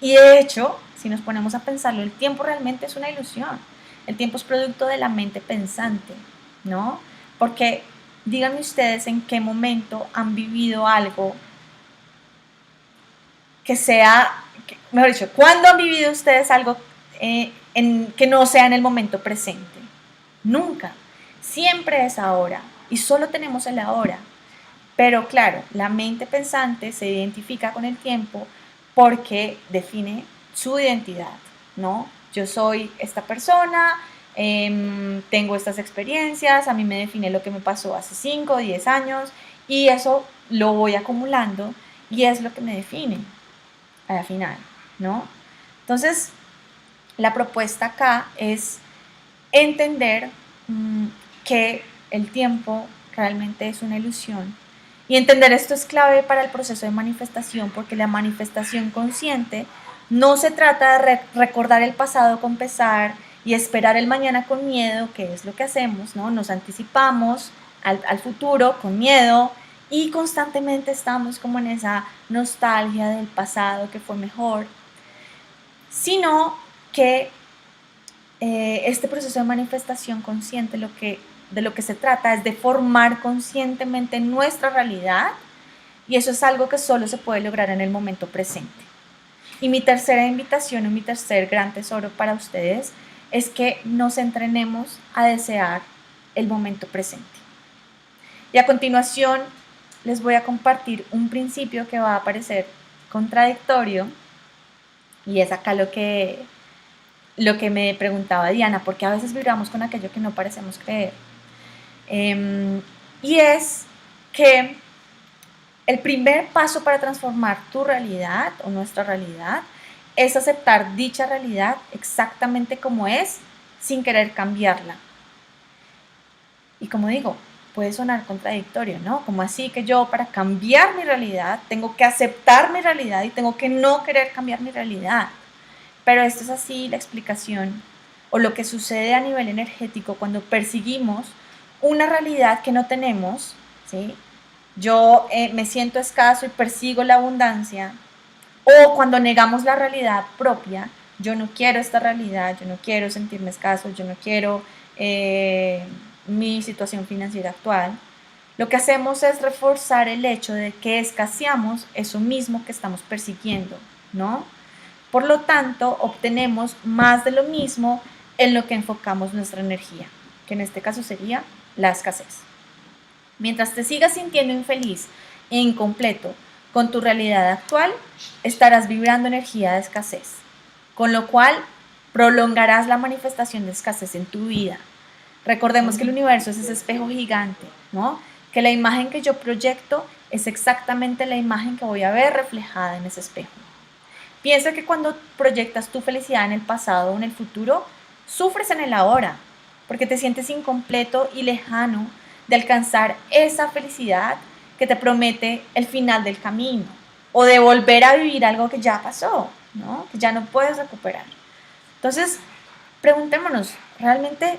Y de hecho, si nos ponemos a pensarlo, el tiempo realmente es una ilusión. El tiempo es producto de la mente pensante, ¿no? Porque díganme ustedes en qué momento han vivido algo que sea, mejor dicho, ¿cuándo han vivido ustedes algo que no sea en el momento presente? Nunca. Siempre es ahora y solo tenemos el ahora. Pero claro, la mente pensante se identifica con el tiempo porque define su identidad, ¿no? Yo soy esta persona, tengo estas experiencias, a mí me define lo que me pasó hace 5 o 10 años y eso lo voy acumulando y es lo que me define a la final, ¿no? Entonces, la propuesta acá es entender que el tiempo realmente es una ilusión. Y entender esto es clave para el proceso de manifestación porque la manifestación consciente No se trata de recordar el pasado con pesar y esperar el mañana con miedo, que es lo que hacemos, ¿no? Nos anticipamos al futuro con miedo y constantemente estamos como en esa nostalgia del pasado que fue mejor, sino que este proceso de manifestación consciente de lo que se trata es de formar conscientemente nuestra realidad, y eso es algo que solo se puede lograr en el momento presente. Y mi tercera invitación o mi tercer gran tesoro para ustedes es que nos entrenemos a desear el momento presente. Y a continuación les voy a compartir un principio que va a parecer contradictorio, y es acá lo que me preguntaba Diana, porque a veces vibramos con aquello que no parecemos creer. Y es que el primer paso para transformar tu realidad o nuestra realidad es aceptar dicha realidad exactamente como es, sin querer cambiarla. Y como digo, puede sonar contradictorio, ¿no? Como así que yo para cambiar mi realidad tengo que aceptar mi realidad y tengo que no querer cambiar mi realidad. Pero esto es así la explicación o lo que sucede a nivel energético cuando perseguimos una realidad que no tenemos, ¿sí? Yo me siento escaso y persigo la abundancia, o cuando negamos la realidad propia, yo no quiero esta realidad, yo no quiero sentirme escaso, yo no quiero mi situación financiera actual. Lo que hacemos es reforzar el hecho de que escaseamos eso mismo que estamos persiguiendo, ¿no? Por lo tanto, obtenemos más de lo mismo en lo que enfocamos nuestra energía, que en este caso sería la escasez. Mientras te sigas sintiendo infeliz e incompleto con tu realidad actual, estarás vibrando energía de escasez, con lo cual prolongarás la manifestación de escasez en tu vida. Recordemos que el universo es ese espejo gigante, ¿no? Que la imagen que yo proyecto es exactamente la imagen que voy a ver reflejada en ese espejo. Piensa que cuando proyectas tu felicidad en el pasado o en el futuro, sufres en el ahora, porque te sientes incompleto y lejano de alcanzar esa felicidad que te promete el final del camino, o de volver a vivir algo que ya pasó, ¿no? Que ya no puedes recuperar. Entonces, preguntémonos, ¿realmente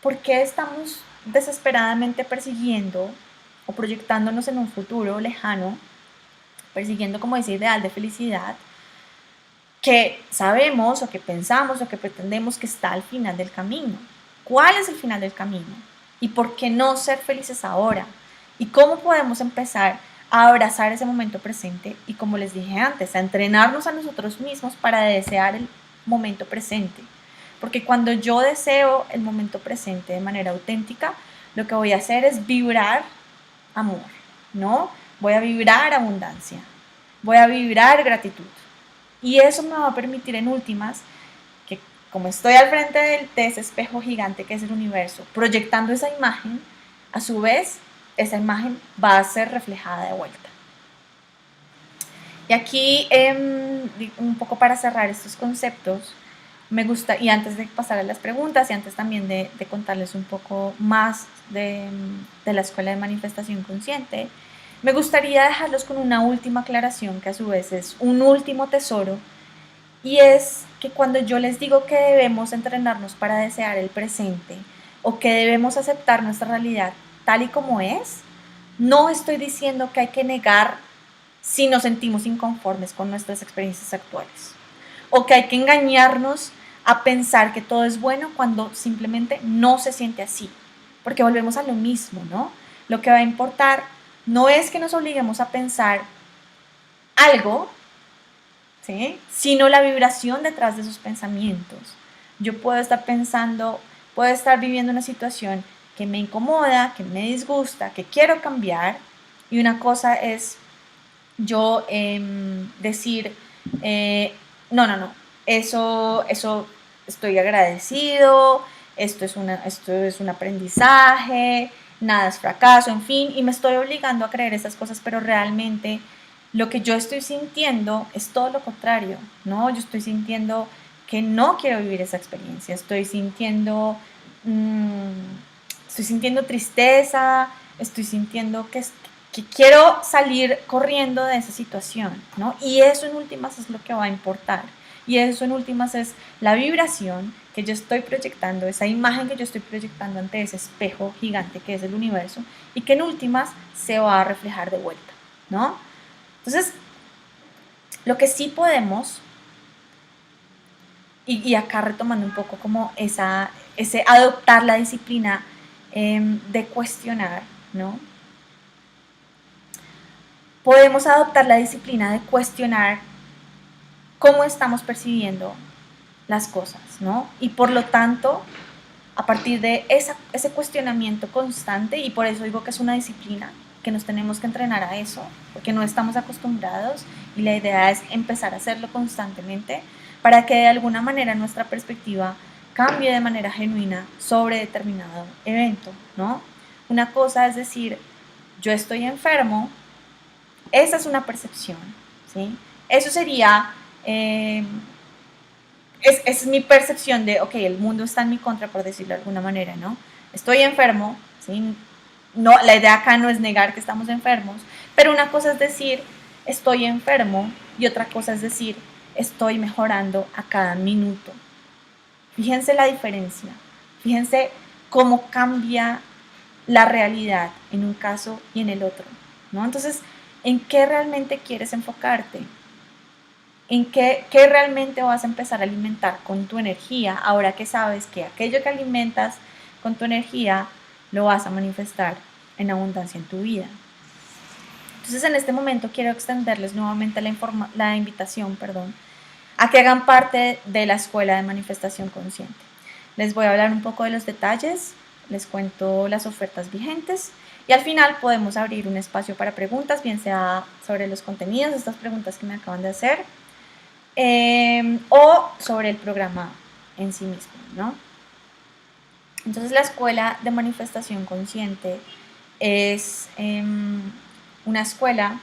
por qué estamos desesperadamente persiguiendo o proyectándonos en un futuro lejano, persiguiendo como ese ideal de felicidad que sabemos o que pensamos o que pretendemos que está al final del camino? ¿Cuál es el final del camino? ¿Y por qué no ser felices ahora? ¿Y cómo podemos empezar a abrazar ese momento presente? Y como les dije antes, a entrenarnos a nosotros mismos para desear el momento presente. Porque cuando yo deseo el momento presente de manera auténtica, lo que voy a hacer es vibrar amor, ¿no? Voy a vibrar abundancia, voy a vibrar gratitud. Y eso me va a permitir en últimas que, como estoy al frente de ese espejo gigante que es el universo, proyectando esa imagen, a su vez, esa imagen va a ser reflejada de vuelta. Y aquí, un poco para cerrar estos conceptos, me gusta, y antes de pasar a las preguntas y antes también de contarles un poco más de la Escuela de Manifestación Consciente, me gustaría dejarlos con una última aclaración que a su vez es un último tesoro, y es que cuando yo les digo que debemos entrenarnos para desear el presente o que debemos aceptar nuestra realidad tal y como es, no estoy diciendo que hay que negar si nos sentimos inconformes con nuestras experiencias actuales, o que hay que engañarnos a pensar que todo es bueno cuando simplemente no se siente así, porque volvemos a lo mismo, ¿no? Lo que va a importar no es que nos obliguemos a pensar algo, ¿sí?, sino la vibración detrás de esos pensamientos. Yo puedo estar pensando, puedo estar viviendo una situación que me incomoda, que me disgusta, que quiero cambiar, y una cosa es yo decir, no, eso estoy agradecido, esto es un aprendizaje, nada es fracaso, en fin, y me estoy obligando a creer esas cosas, pero realmente lo que yo estoy sintiendo es todo lo contrario, ¿no? Yo estoy sintiendo que no quiero vivir esa experiencia, estoy sintiendo tristeza, estoy sintiendo que quiero salir corriendo de esa situación, ¿no? Y eso en últimas es lo que va a importar. Y eso en últimas es la vibración que yo estoy proyectando, esa imagen que yo estoy proyectando ante ese espejo gigante que es el universo y que en últimas se va a reflejar de vuelta, ¿no? Entonces, lo que sí podemos, y acá retomando un poco como ese adoptar la disciplina de cuestionar, ¿no? Podemos adoptar la disciplina de cuestionar cómo estamos percibiendo las cosas, ¿no? Y por lo tanto, a partir de ese cuestionamiento constante, y por eso digo que es una disciplina, que nos tenemos que entrenar a eso, porque no estamos acostumbrados y la idea es empezar a hacerlo constantemente para que de alguna manera nuestra perspectiva cambie de manera genuina sobre determinado evento, ¿no? Una cosa es decir, yo estoy enfermo, esa es una percepción, ¿sí? Eso sería, es mi percepción de, ok, el mundo está en mi contra, por decirlo de alguna manera, ¿no? Estoy enfermo, ¿sí? No, la idea acá no es negar que estamos enfermos, pero una cosa es decir, estoy enfermo, y otra cosa es decir, estoy mejorando a cada minuto. Fíjense la diferencia, fíjense cómo cambia la realidad en un caso y en el otro, ¿no? Entonces, ¿en qué realmente quieres enfocarte? ¿En qué realmente vas a empezar a alimentar con tu energía ahora que sabes que aquello que alimentas con tu energía lo vas a manifestar en abundancia en tu vida? Entonces, en este momento quiero extenderles nuevamente la invitación, a que hagan parte de la Escuela de Manifestación Consciente. Les voy a hablar un poco de los detalles, les cuento las ofertas vigentes y al final podemos abrir un espacio para preguntas, bien sea sobre los contenidos, estas preguntas que me acaban de hacer, o sobre el programa en sí mismo, ¿no? Entonces la Escuela de Manifestación Consciente es una escuela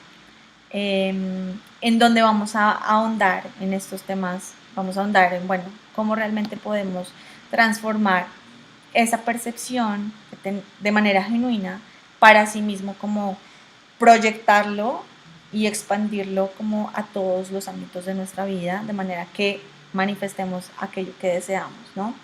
en donde vamos a ahondar en estos temas, vamos a ahondar en, bueno, cómo realmente podemos transformar esa percepción de manera genuina para sí mismo, como proyectarlo y expandirlo como a todos los ámbitos de nuestra vida, de manera que manifestemos aquello que deseamos, ¿no?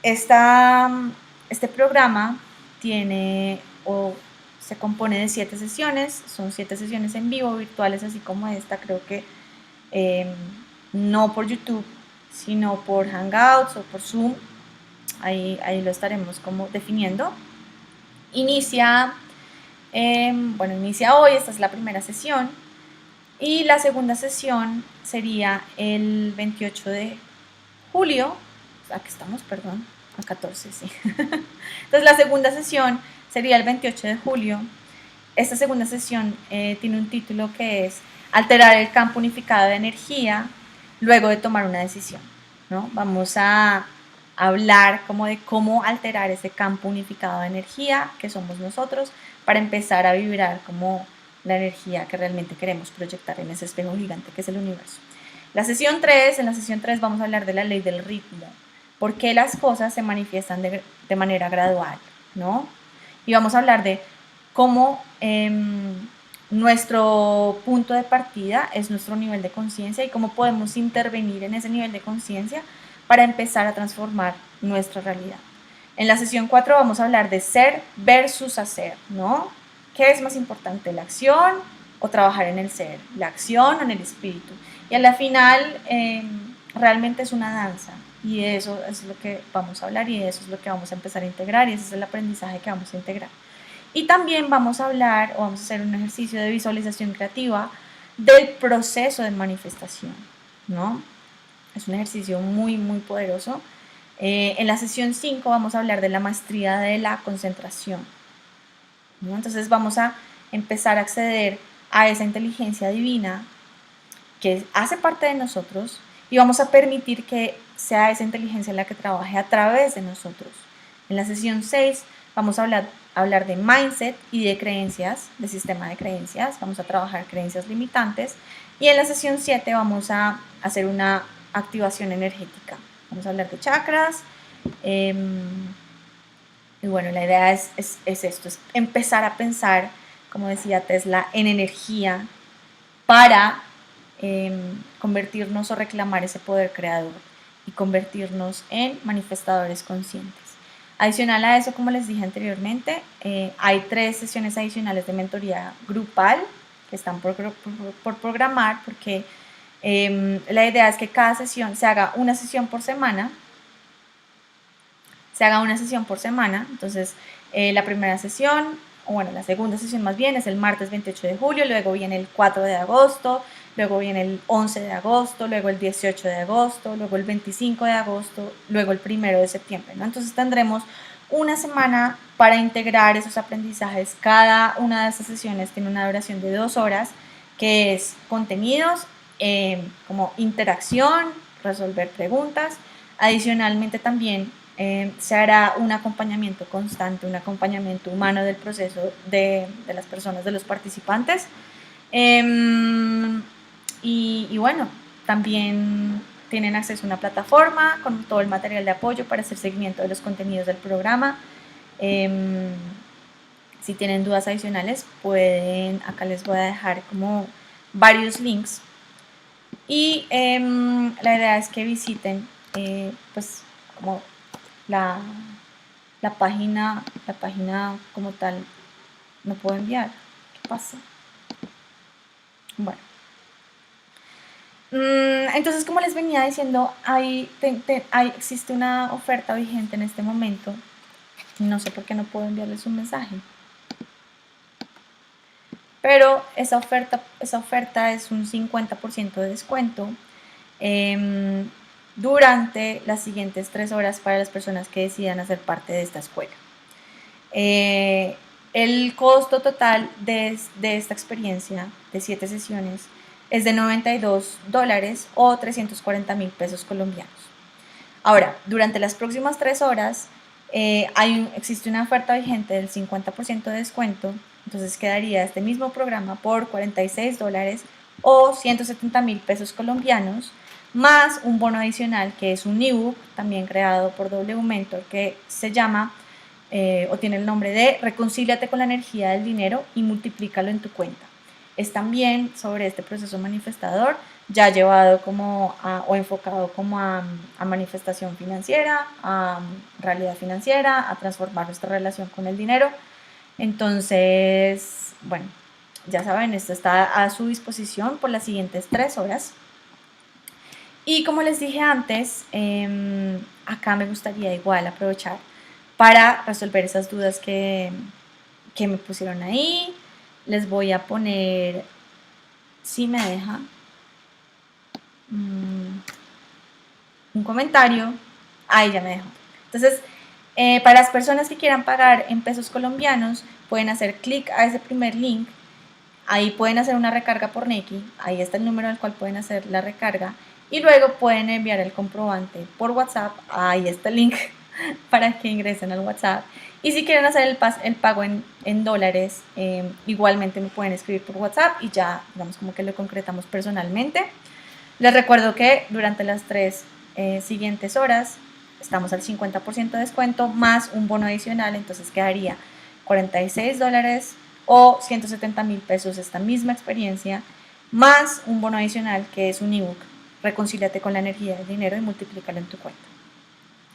Este programa tiene o se compone de 7 sesiones, son 7 sesiones en vivo, virtuales, así como esta, creo que no por YouTube, sino por Hangouts o por Zoom, ahí lo estaremos como definiendo. Inicia hoy, esta es la primera sesión, y la segunda sesión sería el 28 de julio, aquí estamos, perdón, a 14, sí. Entonces la segunda sesión sería el 28 de julio. Esta segunda sesión tiene un título que es Alterar el campo unificado de energía luego de tomar una decisión, ¿no? Vamos a hablar como de cómo alterar ese campo unificado de energía que somos nosotros para empezar a vibrar como la energía que realmente queremos proyectar en ese espejo gigante que es el universo. En la sesión 3 vamos a hablar de la ley del ritmo, por qué las cosas se manifiestan de manera gradual, ¿no? Y vamos a hablar de cómo nuestro punto de partida es nuestro nivel de conciencia y cómo podemos intervenir en ese nivel de conciencia para empezar a transformar nuestra realidad. En la sesión 4 vamos a hablar de ser versus hacer, ¿no? ¿Qué es más importante, la acción o trabajar en el ser? ¿La acción o en el espíritu? Y a la final realmente es una danza y eso es lo que vamos a hablar y eso es lo que vamos a empezar a integrar y ese es el aprendizaje que vamos a integrar. Y también vamos a hablar o vamos a hacer un ejercicio de visualización creativa del proceso de manifestación, ¿no? Es un ejercicio muy, muy poderoso. En la sesión 5 vamos a hablar de la maestría de la concentración, ¿no? Entonces vamos a empezar a acceder a esa inteligencia divina que hace parte de nosotros y vamos a permitir que sea esa inteligencia la que trabaje a través de nosotros. En la sesión 6 vamos a hablar de mindset y de creencias, de sistema de creencias. Vamos a trabajar creencias limitantes. Y en la sesión 7 vamos a hacer una activación energética. Vamos a hablar de chakras. Y bueno, la idea es esto, es empezar a pensar como decía Tesla, en energía para convertirnos o reclamar ese poder creador y convertirnos en manifestadores conscientes. Adicional a eso, como les dije anteriormente, hay 3 sesiones adicionales de mentoría grupal que están por programar, porque la idea es que cada sesión se haga una sesión por semana. Entonces la primera sesión, o bueno, la segunda sesión más bien, es el martes 28 de julio, luego viene el 4 de agosto, luego viene el 11 de agosto, luego el 18 de agosto, luego el 25 de agosto, luego el 1 de septiembre, ¿no? Entonces tendremos una semana para integrar esos aprendizajes. Cada una de estas sesiones tiene una duración de 2 horas, que es contenidos, como interacción, resolver preguntas. Adicionalmente también se hará un acompañamiento constante, un acompañamiento humano del proceso de las personas, de los participantes. Y bueno, también tienen acceso a una plataforma con todo el material de apoyo para hacer seguimiento de los contenidos del programa. Si tienen dudas adicionales, pueden, acá les voy a dejar como varios links. Y la idea es que visiten pues como la página como tal. No puedo enviar. ¿Qué pasa? Bueno. Entonces, como les venía diciendo, existe una oferta vigente en este momento. No sé por qué no puedo enviarles un mensaje. Pero esa oferta es un 50% de descuento durante las siguientes 3 horas para las personas que decidan hacer parte de esta escuela. El costo total de esta experiencia de 7 sesiones es de $92 o 340.000 pesos colombianos. Ahora, durante las próximas 3 horas existe una oferta vigente del 50% de descuento, entonces quedaría este mismo programa por $46 o 170.000 pesos colombianos, más un bono adicional que es un ebook también creado por W Mentor, que se llama o tiene el nombre de Reconcíliate con la energía del dinero y multiplícalo en tu cuenta. Es también sobre este proceso manifestador, ya llevado como o enfocado como a manifestación financiera, a realidad financiera, a transformar nuestra relación con el dinero. Entonces, bueno, ya saben, esto está a su disposición por las siguientes 3 horas. Y como les dije antes, acá me gustaría igual aprovechar para resolver esas dudas que me pusieron ahí. Les voy a poner, si me deja, un comentario. Ahí ya me dejó. Entonces, para las personas que quieran pagar en pesos colombianos, pueden hacer clic a ese primer link. Ahí pueden hacer una recarga por Nequi. Ahí está el número al cual pueden hacer la recarga. Y luego pueden enviar el comprobante por WhatsApp. Ahí está el link para que ingresen al WhatsApp. Y si quieren hacer el pago en dólares, igualmente me pueden escribir por WhatsApp y ya, digamos, como que lo concretamos personalmente. Les recuerdo que durante las 3 siguientes horas estamos al 50% de descuento más un bono adicional, entonces quedaría $46 o 170.000 pesos esta misma experiencia, más un bono adicional que es un ebook, Reconcíliate con la energía del dinero y multiplícalo en tu cuenta.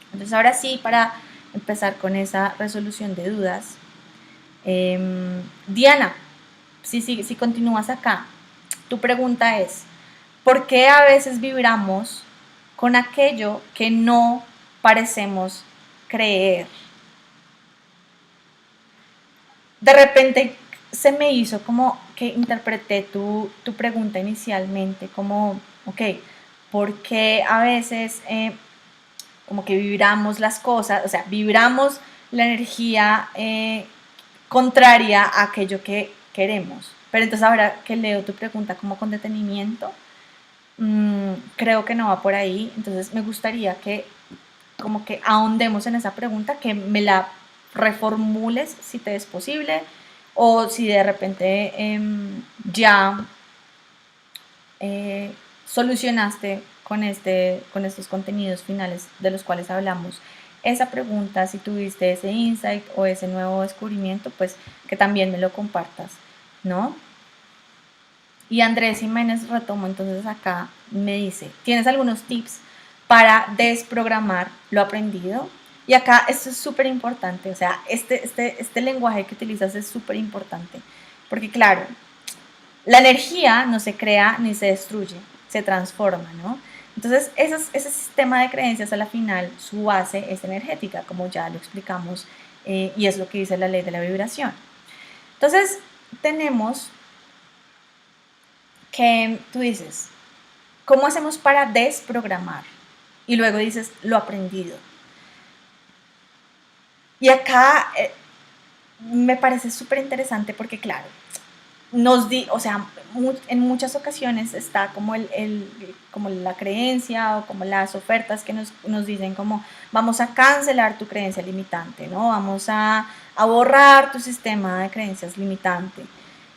Entonces ahora sí, para empezar con esa resolución de dudas, Diana, si continúas acá, tu pregunta es, ¿por qué a veces vibramos con aquello que no parecemos creer? De repente se me hizo como que interpreté tu pregunta inicialmente como, ok, ¿por qué a veces como que vibramos las cosas, o sea, vibramos la energía contraria a aquello que queremos? Pero entonces ahora que leo tu pregunta como con detenimiento, creo que no va por ahí. Entonces me gustaría que como que ahondemos en esa pregunta, que me la reformules si te es posible, o si de repente ya solucionaste con estos contenidos finales de los cuales hablamos esa pregunta, si tuviste ese insight o ese nuevo descubrimiento, pues que también me lo compartas. ¿no? Y Andrés Jiménez retomo entonces acá, me dice, ¿tienes algunos tips para desprogramar lo aprendido? Y acá esto es súper importante, o sea, este lenguaje que utilizas es súper importante, porque claro, la energía no se crea ni se destruye, se transforma, ¿no? Entonces, ese sistema de creencias a la final, su base es energética, como ya lo explicamos, y es lo que dice la ley de la vibración. Entonces, tenemos que tú dices, ¿cómo hacemos para desprogramar? Y luego dices, lo aprendido. Y acá me parece súper interesante porque, claro, o sea, en muchas ocasiones está como, como la creencia o como las ofertas que nos dicen como vamos a cancelar tu creencia limitante, ¿no? Vamos a borrar tu sistema de creencias limitante.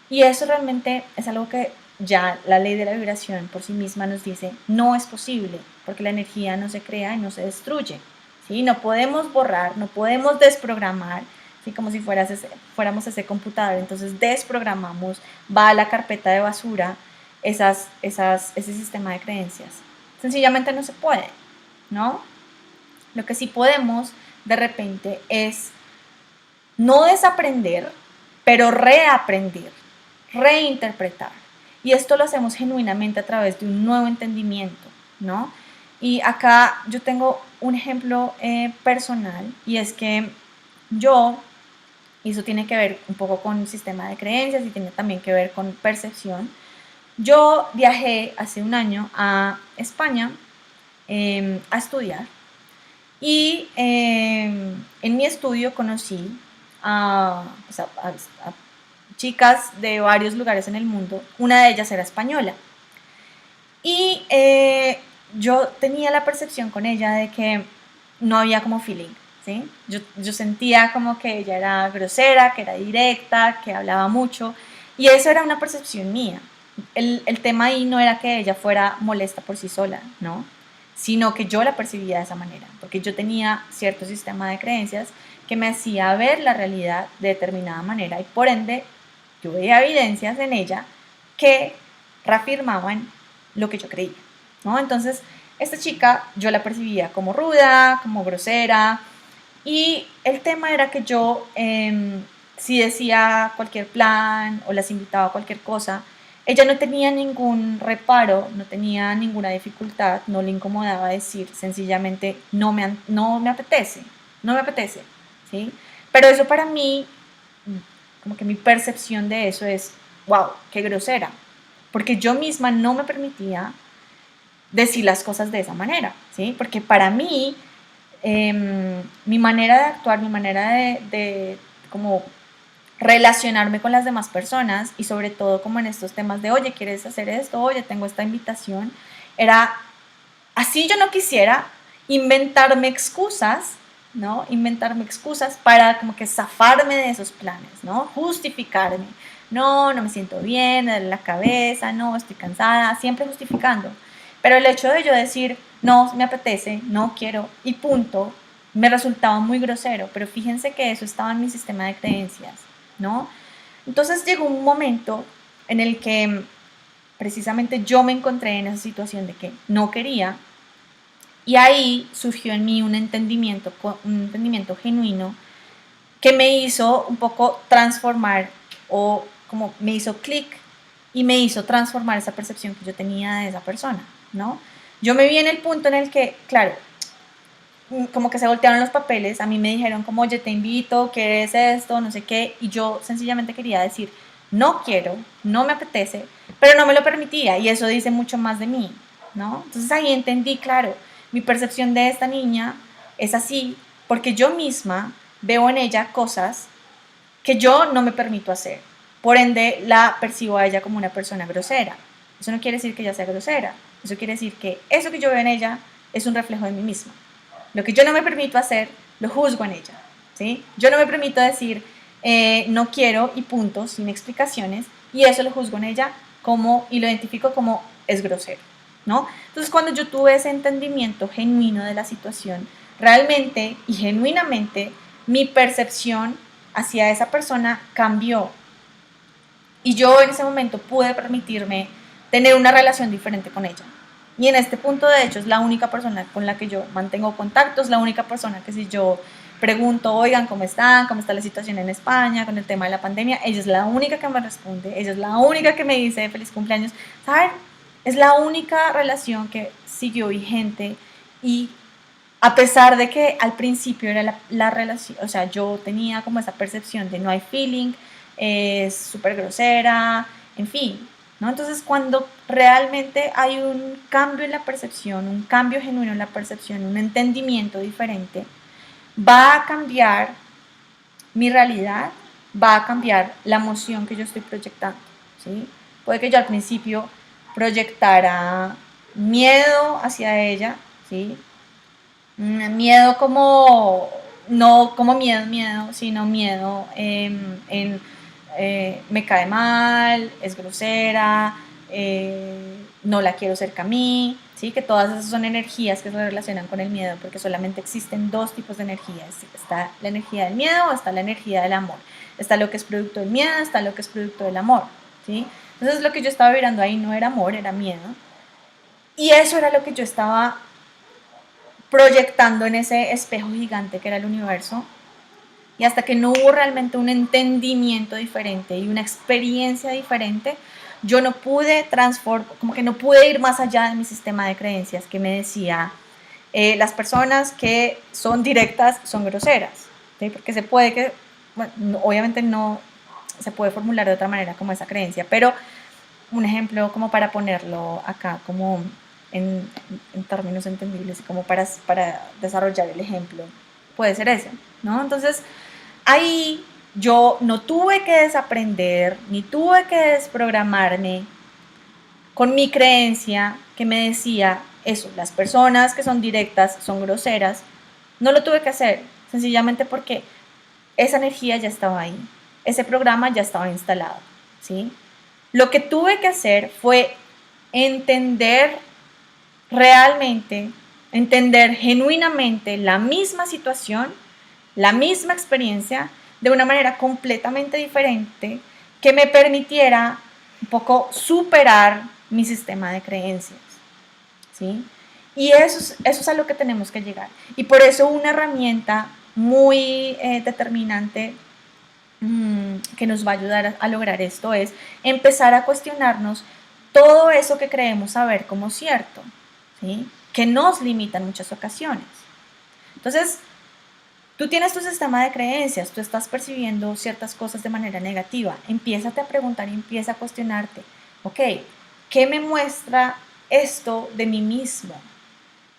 Y eso realmente es algo que ya la ley de la vibración por sí misma nos dice no es posible, porque la energía no se crea y no se destruye, ¿sí? No podemos borrar, no podemos desprogramar, ¿sí? Como si fuéramos ese computador. Entonces desprogramamos, va a la carpeta de basura ese sistema de creencias. Sencillamente no se puede, ¿no? Lo que sí podemos de repente es no desaprender, pero reaprender, reinterpretar. Y esto lo hacemos genuinamente a través de un nuevo entendimiento, ¿no? Y acá yo tengo un ejemplo personal, y es que yo, y eso tiene que ver un poco con el sistema de creencias y tiene también que ver con percepción, yo viajé hace un año a España a estudiar, y en mi estudio conocí pues a chicas de varios lugares en el mundo. Una de ellas era española. Y yo tenía la percepción con ella de que no había como feeling, ¿sí? Yo sentía como que ella era grosera, que era directa, que hablaba mucho. Y eso era una percepción mía. El tema ahí no era que ella fuera molesta por sí sola, ¿no? Sino que yo la percibía de esa manera, porque yo tenía cierto sistema de creencias que me hacía ver la realidad de determinada manera, y por ende yo veía evidencias en ella que reafirmaban lo que yo creía, ¿no? Entonces, esta chica yo la percibía como ruda, como grosera, y el tema era que yo, si decía cualquier plan o las invitaba a cualquier cosa, ella no tenía ningún reparo, no tenía ninguna dificultad, no le incomodaba decir sencillamente no me apetece, no me apetece, ¿sí? Pero eso para mí, como que mi percepción de eso es, wow, qué grosera, porque yo misma no me permitía decir las cosas de esa manera, ¿sí? Porque para mí, mi manera de actuar, mi manera de como relacionarme con las demás personas, y sobre todo como en estos temas de, oye, ¿quieres hacer esto? Oye, tengo esta invitación, era, así yo no quisiera, inventarme excusas, ¿no? Inventarme excusas para como que zafarme de esos planes, ¿no? Justificarme. No, no me siento bien, me duele la cabeza, no, estoy cansada, siempre justificando. Pero el hecho de yo decir, no, me apetece, no quiero, y punto, me resultaba muy grosero. Pero fíjense que eso estaba en mi sistema de creencias, ¿no? Entonces llegó un momento en el que precisamente yo me encontré en esa situación de que no quería, y ahí surgió en mí un entendimiento genuino que me hizo un poco transformar, o como me hizo clic y me hizo transformar esa percepción que yo tenía de esa persona, ¿no? Yo me vi en el punto en el que, claro, como que se voltearon los papeles, a mí me dijeron como, oye, te invito, ¿quieres esto? No sé qué, y yo sencillamente quería decir, no quiero, no me apetece, pero no me lo permitía, y eso dice mucho más de mí, ¿no? Entonces ahí entendí, claro, mi percepción de esta niña es así, porque yo misma veo en ella cosas que yo no me permito hacer, por ende la percibo a ella como una persona grosera. Eso no quiere decir que ella sea grosera, eso quiere decir que eso que yo veo en ella es un reflejo de mí misma. Lo que yo no me permito hacer, lo juzgo en ella, ¿sí? Yo no me permito decir no quiero y punto, sin explicaciones, y eso lo juzgo en ella como, y lo identifico como es grosero, ¿no? Entonces, cuando yo tuve ese entendimiento genuino de la situación, realmente y genuinamente mi percepción hacia esa persona cambió. Y yo en ese momento pude permitirme tener una relación diferente con ella. Y en este punto, de hecho, es la única persona con la que yo mantengo contacto, es la única persona que si yo pregunto, oigan, ¿cómo están? ¿Cómo está la situación en España con el tema de la pandemia? Ella es la única que me responde, ella es la única que me dice feliz cumpleaños. ¿Saben? Es la única relación que siguió vigente y a pesar de que al principio era la relación, o sea, yo tenía como esa percepción de no hay feeling, es súper grosera, en fin, ¿no? Entonces, cuando realmente hay un cambio en la percepción, un cambio genuino en la percepción, un entendimiento diferente, va a cambiar mi realidad, va a cambiar la emoción que yo estoy proyectando, ¿sí? Puede que yo al principio proyectara miedo hacia ella, ¿sí? Miedo como, no como miedo, sino miedo me cae mal, es grosera, no la quiero cerca a mí, ¿sí? Que todas esas son energías que se relacionan con el miedo, porque solamente existen dos tipos de energías. Está la energía del miedo o está la energía del amor. Está lo que es producto del miedo, está lo que es producto del amor, ¿sí? Entonces lo que yo estaba vibrando ahí no era amor, era miedo. Y eso era lo que yo estaba proyectando en ese espejo gigante que era el universo. Y hasta que no hubo realmente un entendimiento diferente y una experiencia diferente, yo no pude como que no pude ir más allá de mi sistema de creencias que me decía, las personas que son directas son groseras, ¿sí? Porque se puede que, bueno, obviamente no se puede formular de otra manera como esa creencia, pero un ejemplo como para ponerlo acá como en términos entendibles, como para desarrollar el ejemplo, puede ser ese, ¿no? Entonces, ahí yo no tuve que desaprender, ni tuve que desprogramarme con mi creencia que me decía eso, las personas que son directas son groseras. No lo tuve que hacer, sencillamente porque esa energía ya estaba ahí, ese programa ya estaba instalado, ¿sí? Lo que tuve que hacer fue entender realmente, entender genuinamente la misma situación, la misma experiencia, de una manera completamente diferente que me permitiera un poco superar mi sistema de creencias, ¿sí? Y eso es a lo que tenemos que llegar. Y por eso una herramienta muy determinante que nos va a ayudar a lograr esto es empezar a cuestionarnos todo eso que creemos saber como cierto, ¿sí? Que nos limita en muchas ocasiones. Entonces, tú tienes tu sistema de creencias, tú estás percibiendo ciertas cosas de manera negativa, empiézate a preguntar y empieza a cuestionarte, ok, ¿qué me muestra esto de mí mismo?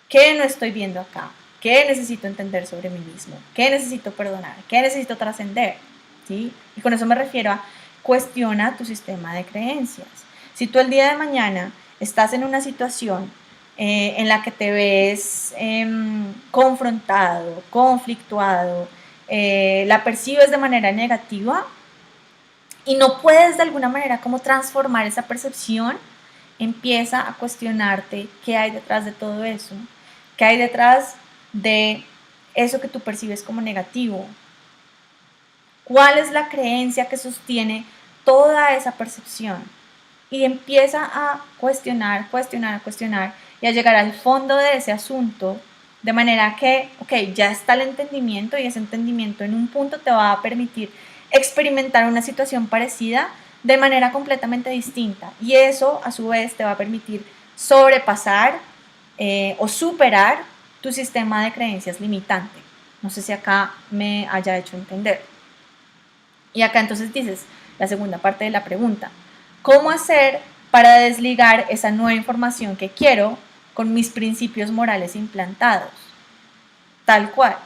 ¿Qué no estoy viendo acá? ¿Qué necesito entender sobre mí mismo? ¿Qué necesito perdonar? ¿Qué necesito trascender? ¿Sí? Y con eso me refiero a cuestiona tu sistema de creencias. Si tú el día de mañana estás en una situación en la que te ves confrontado, conflictuado, la percibes de manera negativa y no puedes de alguna manera como transformar esa percepción, empieza a cuestionarte qué hay detrás de todo eso, qué hay detrás de eso que tú percibes como negativo, cuál es la creencia que sostiene toda esa percepción. Y empieza a cuestionar, cuestionar, cuestionar y a llegar al fondo de ese asunto, de manera que, ok, ya está el entendimiento y ese entendimiento en un punto te va a permitir experimentar una situación parecida de manera completamente distinta. Y eso a su vez te va a permitir sobrepasar o superar tu sistema de creencias limitante. No sé si acá me haya hecho entender. Y acá entonces dices, la segunda parte de la pregunta, ¿cómo hacer para desligar esa nueva información que quiero con mis principios morales implantados? Tal cual.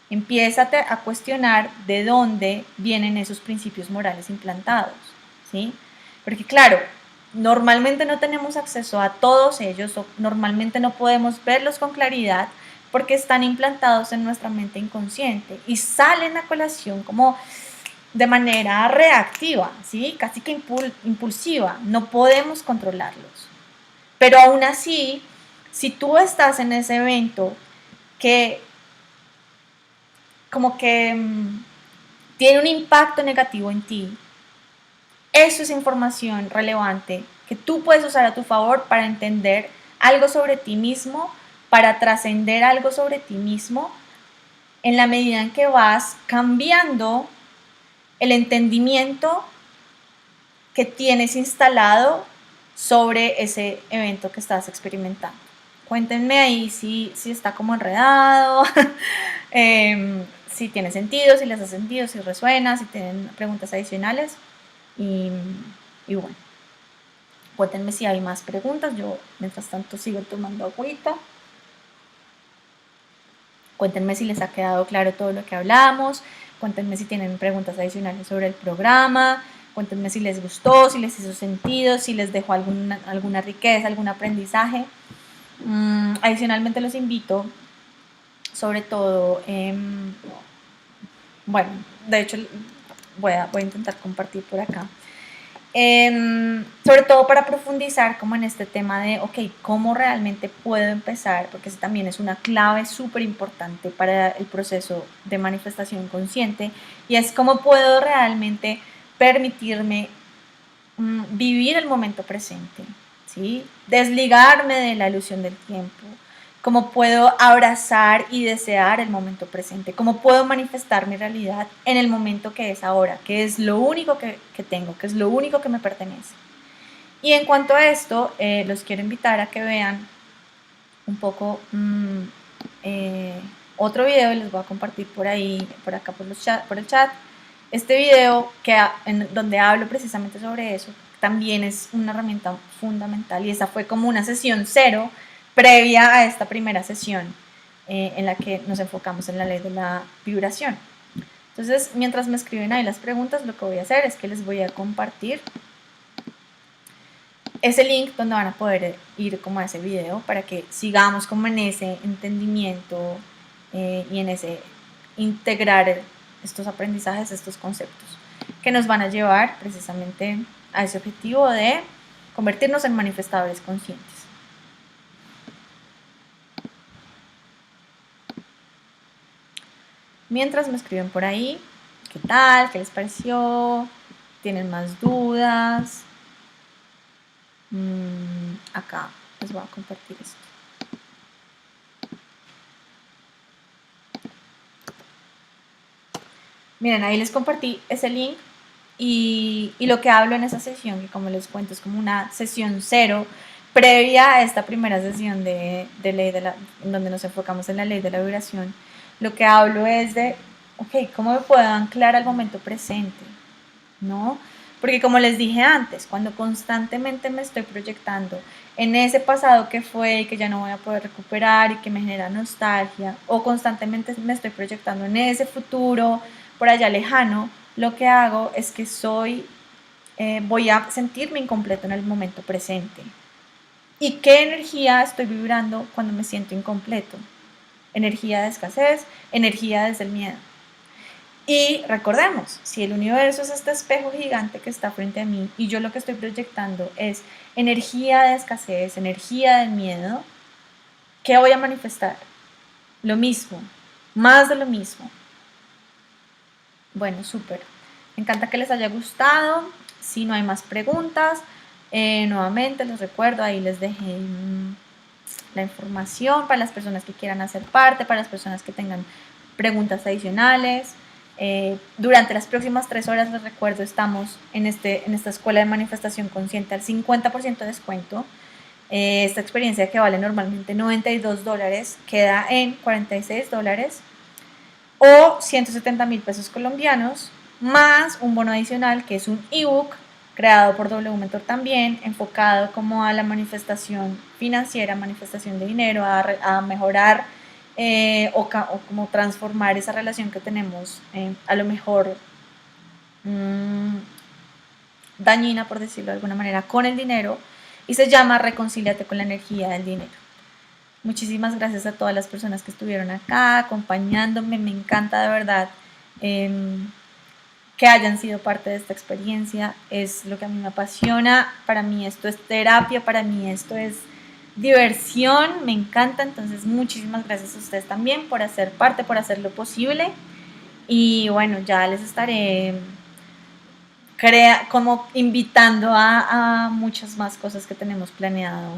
Empiézate a cuestionar de dónde vienen esos principios morales implantados, ¿sí? Porque claro, normalmente no tenemos acceso a todos ellos o normalmente no podemos verlos con claridad porque están implantados en nuestra mente inconsciente y salen a colación como de manera reactiva, ¿sí? Casi que impulsiva, no podemos controlarlos. Pero aún así, si tú estás en ese evento que como que tiene un impacto negativo en ti, Eso es información relevante que tú puedes usar a tu favor para entender algo sobre ti mismo, para trascender algo sobre ti mismo, en la medida en que vas cambiando el entendimiento que tienes instalado sobre ese evento que estás experimentando. Cuéntenme ahí si está como enredado, si tiene sentido, si les ha sentido, si resuena, si tienen preguntas adicionales. Y bueno, cuéntenme si hay más preguntas. Yo, mientras tanto, sigo tomando agüita. Cuéntenme si les ha quedado claro todo lo que hablamos. Cuéntenme si tienen preguntas adicionales sobre el programa. Cuéntenme si les gustó, si les hizo sentido, si les dejó alguna riqueza, algún aprendizaje. Adicionalmente los invito, sobre todo, bueno, de hecho voy a intentar compartir por acá. Sobre todo para profundizar como en este tema de, ok, ¿cómo realmente puedo empezar? Porque eso también es una clave súper importante para el proceso de manifestación consciente, y es cómo puedo realmente permitirme vivir el momento presente, ¿sí? Desligarme de la ilusión del tiempo. Cómo puedo abrazar y desear el momento presente, cómo puedo manifestar mi realidad en el momento que es ahora, que es lo único que tengo, que es lo único que me pertenece. Y en cuanto a esto, los quiero invitar a que vean un poco otro video, y les voy a compartir por ahí, por acá por el chat. Este video donde hablo precisamente sobre eso, también es una herramienta fundamental, y esa fue como una sesión cero previa a esta primera sesión en la que nos enfocamos en la ley de la vibración. Entonces, mientras me escriben ahí las preguntas, lo que voy a hacer es que les voy a compartir ese link donde van a poder ir como a ese video para que sigamos como en ese entendimiento y en ese integrar estos aprendizajes, estos conceptos que nos van a llevar precisamente a ese objetivo de convertirnos en manifestadores conscientes. Mientras me escriben por ahí, ¿qué tal? ¿Qué les pareció? ¿Tienen más dudas? Acá les voy a compartir esto. Miren, ahí les compartí ese link y lo que hablo en esa sesión, que como les cuento es como una sesión cero previa a esta primera sesión de ley donde nos enfocamos en la ley de la vibración. Lo que hablo es de, ok, ¿cómo me puedo anclar al momento presente? ¿No? Porque como les dije antes, cuando constantemente me estoy proyectando en ese pasado que fue y que ya no voy a poder recuperar y que me genera nostalgia, o constantemente me estoy proyectando en ese futuro por allá lejano, lo que hago es que voy a sentirme incompleto en el momento presente. ¿Y qué energía estoy vibrando cuando me siento incompleto? Energía de escasez, energía desde el miedo. Y recordemos, si el universo es este espejo gigante que está frente a mí y yo lo que estoy proyectando es energía de escasez, energía del miedo, ¿qué voy a manifestar? Lo mismo, más de lo mismo. Bueno, súper. Me encanta que les haya gustado. Si no hay más preguntas, nuevamente les recuerdo, ahí les dejé la información para las personas que quieran hacer parte, para las personas que tengan preguntas adicionales. Durante las próximas 3 horas, les recuerdo, estamos en esta escuela de manifestación consciente al 50% de descuento. Esta experiencia, que vale normalmente $92, queda en $46 o 170,000 pesos colombianos, más un bono adicional que es un ebook creado por W Mentor también, enfocado como a la manifestación financiera, manifestación de dinero, a mejorar o como transformar esa relación que tenemos a lo mejor dañina, por decirlo de alguna manera, con el dinero, y se llama Reconcíliate con la energía del dinero. Muchísimas gracias a todas las personas que estuvieron acá acompañándome. Me encanta de verdad que hayan sido parte de esta experiencia. Es lo que a mí me apasiona. Para mí esto es terapia, para mí esto es diversión, me encanta. Entonces muchísimas gracias a ustedes también por hacer parte, por hacerlo posible. Y bueno, ya les estaré como invitando a muchas más cosas que tenemos planeado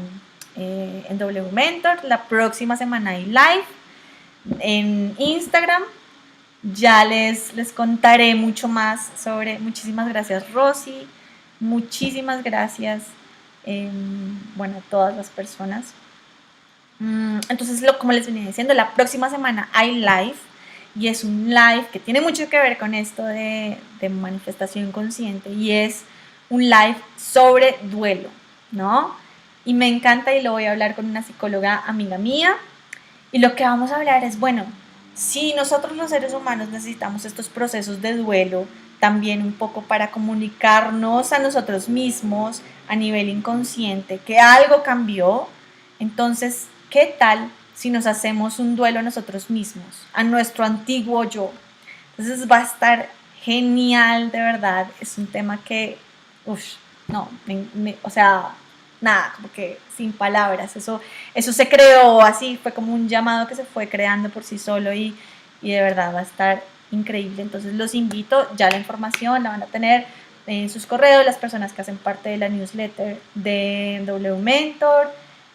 en W Mentor. La próxima semana hay live en Instagram. Ya les contaré mucho más sobre. Muchísimas gracias, Rosy. Muchísimas gracias, bueno, a todas las personas. Entonces, como les venía diciendo, la próxima semana hay live. Y es un live que tiene mucho que ver con esto de manifestación consciente. Y es un live sobre duelo, ¿no? Y me encanta y lo voy a hablar con una psicóloga amiga mía. Y lo que vamos a hablar es, bueno, si nosotros los seres humanos necesitamos estos procesos de duelo, también un poco para comunicarnos a nosotros mismos a nivel inconsciente que algo cambió, entonces, ¿qué tal si nos hacemos un duelo a nosotros mismos, a nuestro antiguo yo? Entonces va a estar genial, de verdad, es un tema que, no, o sea, nada, como que sin palabras, eso se creó así, fue como un llamado que se fue creando por sí solo y de verdad va a estar increíble. Entonces los invito, ya la información la van a tener en sus correos, las personas que hacen parte de la newsletter de W Mentor,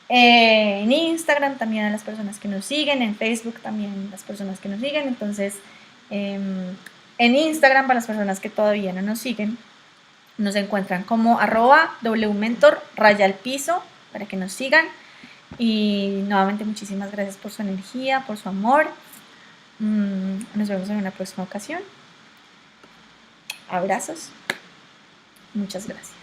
en Instagram también a las personas que nos siguen, en Facebook también las personas que nos siguen. Entonces en Instagram, para las personas que todavía no nos siguen, nos encuentran como @wmentor _ para que nos sigan. Y nuevamente muchísimas gracias por su energía, por su amor. Nos vemos en una próxima ocasión. Abrazos. Muchas gracias.